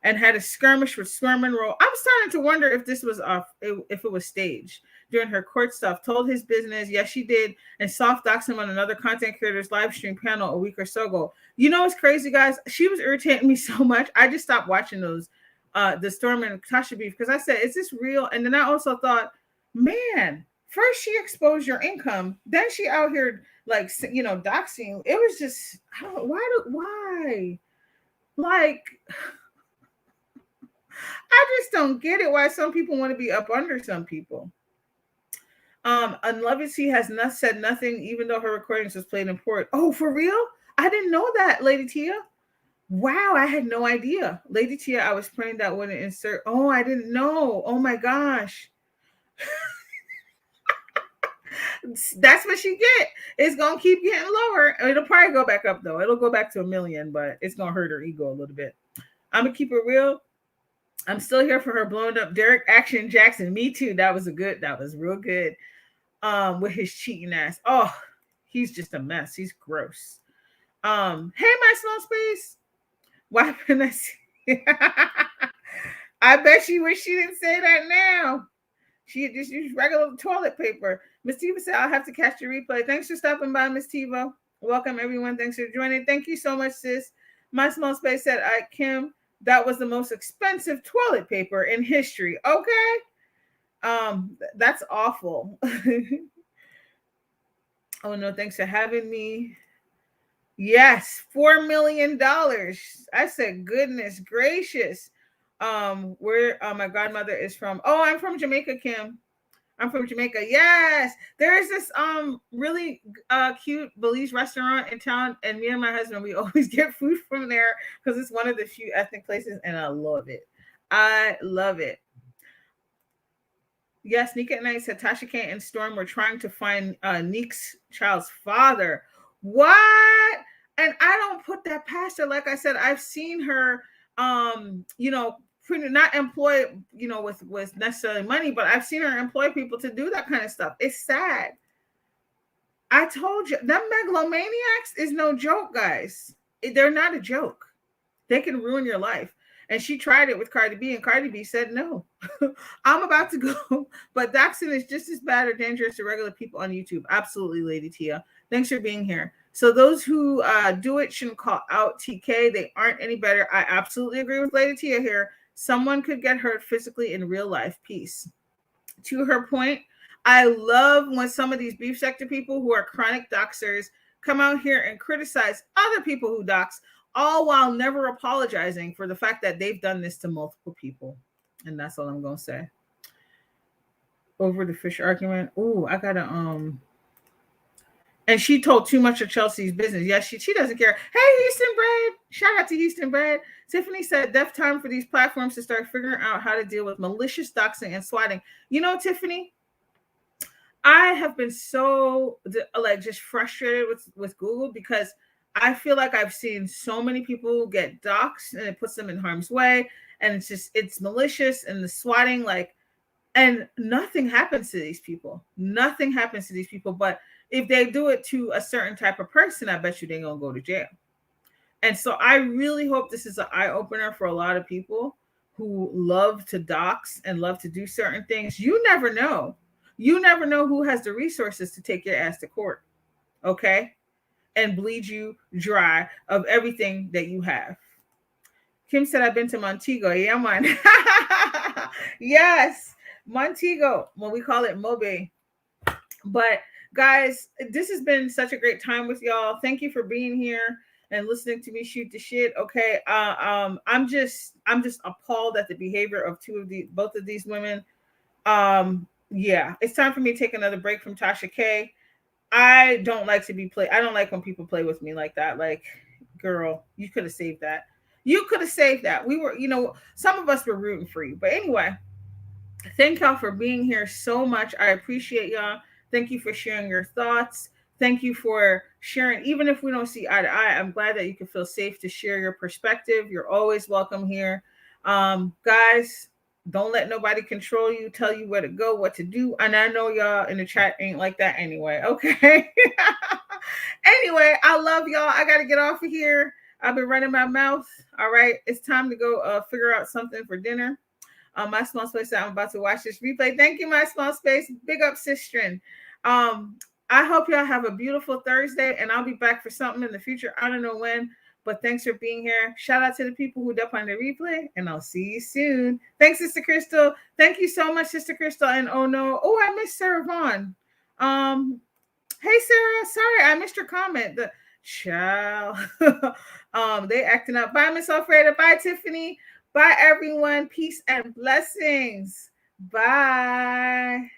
And had a skirmish with Squirm and Roll. I'm starting to wonder if this was if it was staged during her court stuff. Told his business. Yes, she did. And soft doxed him on another content creator's live stream panel a week or so ago. You know what's crazy, guys? She was irritating me so much. I just stopped watching those, the Storm and Tasha beef, because I said, is this real? And then I also thought, man, first she exposed your income, then she out here like, doxing. It was just, why? Like, I just don't get it why some people want to be up under some people. Unlovity has not said nothing, even though her recordings was played in port. Oh, for real? I didn't know that, Lady Tia. Wow, I had no idea. Lady Tia, I was praying that wouldn't insert. Oh, I didn't know. Oh my gosh. That's what she get. It's gonna keep getting lower. It'll probably go back up though. It'll go back to 1 million, but it's gonna hurt her ego a little bit. I'm gonna keep it real. I'm still here for her blown up Derek Action Jackson. Me too. That was real good. With his cheating ass. Oh, he's just a mess. He's gross. Hey, my small space. Why haven't I seen? I bet she wish she didn't say that now. She just used regular toilet paper. Miss Tiva said, I'll have to catch the replay. Thanks for stopping by, Miss Tiva. Welcome, everyone. Thanks for joining. Thank you so much, sis. My small space said, Kim, that was the most expensive toilet paper in history. Okay. That's awful. Oh, no, thanks for having me. Yes, $4 million. I said, goodness gracious. Where my godmother is from. Oh, I'm from Jamaica, Kim. I'm from Jamaica. Yes, there is this really cute Belize restaurant in town, and me and my husband we always get food from there because it's one of the few ethnic places, and I love it. I love it. Yes, Nika and I said Tasha K and Storm were trying to find Neek's child's father. What? And I don't put that past her. Like I said, I've seen her, not employ, with necessarily money, but I've seen her employ people to do that kind of stuff. It's sad. I told you, them megalomaniacs is no joke, guys. They're not a joke. They can ruin your life. And she tried it with Cardi B, and Cardi B said no. I'm about to go. But doxing is just as bad or dangerous to regular people on YouTube. Absolutely, Lady Tia. Thanks for being here. So those who do it shouldn't call out TK. They aren't any better. I absolutely agree with Lady Tia here. Someone could get hurt physically in real life. Peace. To her point, I love when some of these beef sector people who are chronic doxers come out here and criticize other people who dox, all while never apologizing for the fact that they've done this to multiple people. And that's all I'm going to say. Over the fish argument. Ooh, I got to, and she told too much of Chelsea's business. Yes, she doesn't care. Hey, Houston Bread. Shout out to Houston Bread. Tiffany said, deaf time for these platforms to start figuring out how to deal with malicious doxing and swatting. You know, Tiffany, I have been so just frustrated with Google because I feel like I've seen so many people get doxxed and it puts them in harm's way. And it's malicious and the swatting, and nothing happens to these people. Nothing happens to these people. But if they do it to a certain type of person, I bet you they're going to go to jail. And so I really hope this is an eye opener for a lot of people who love to dox and love to do certain things. You never know. You never know who has the resources to take your ass to court. Okay? And bleed you dry of everything that you have. Kim said, I've been to Montego. Yeah, man. Yes. Montego. Well, we call it Mobe. But guys, this has been such a great time with y'all. Thank you for being here and listening to me shoot the shit. Okay. I'm just appalled at the behavior of both of these women. Yeah, it's time for me to take another break from Tasha K. I don't like to be played. I don't like when people play with me like that. Like, girl, you could have saved that. You could have saved that. We were, some of us were rooting for you. But anyway, thank y'all for being here so much. I appreciate y'all. Thank you for sharing your thoughts. Thank you for sharing. Even if we don't see eye to eye, I'm glad that you can feel safe to share your perspective. You're always welcome here. Guys, don't let nobody control you, tell you where to go, what to do. And I know y'all in the chat ain't like that anyway. Okay. Anyway, I love y'all. I got to get off of here. I've been running my mouth. All right. It's time to go figure out something for dinner. My small space, I'm about to watch this replay. Thank you, my small space. Big up, Sistren. I hope y'all have a beautiful Thursday, and I'll be back for something in the future. I don't know when. But thanks for being here. Shout out to the people who up on the replay, and I'll see you soon. Thanks, Sister Crystal. Thank you so much, Sister Crystal. And oh no, I missed Sarah Vaughn. Hey Sarah, sorry I missed your comment. The child, they acting up. Bye, Miss Alfreda. Bye, Tiffany. Bye, everyone. Peace and blessings. Bye.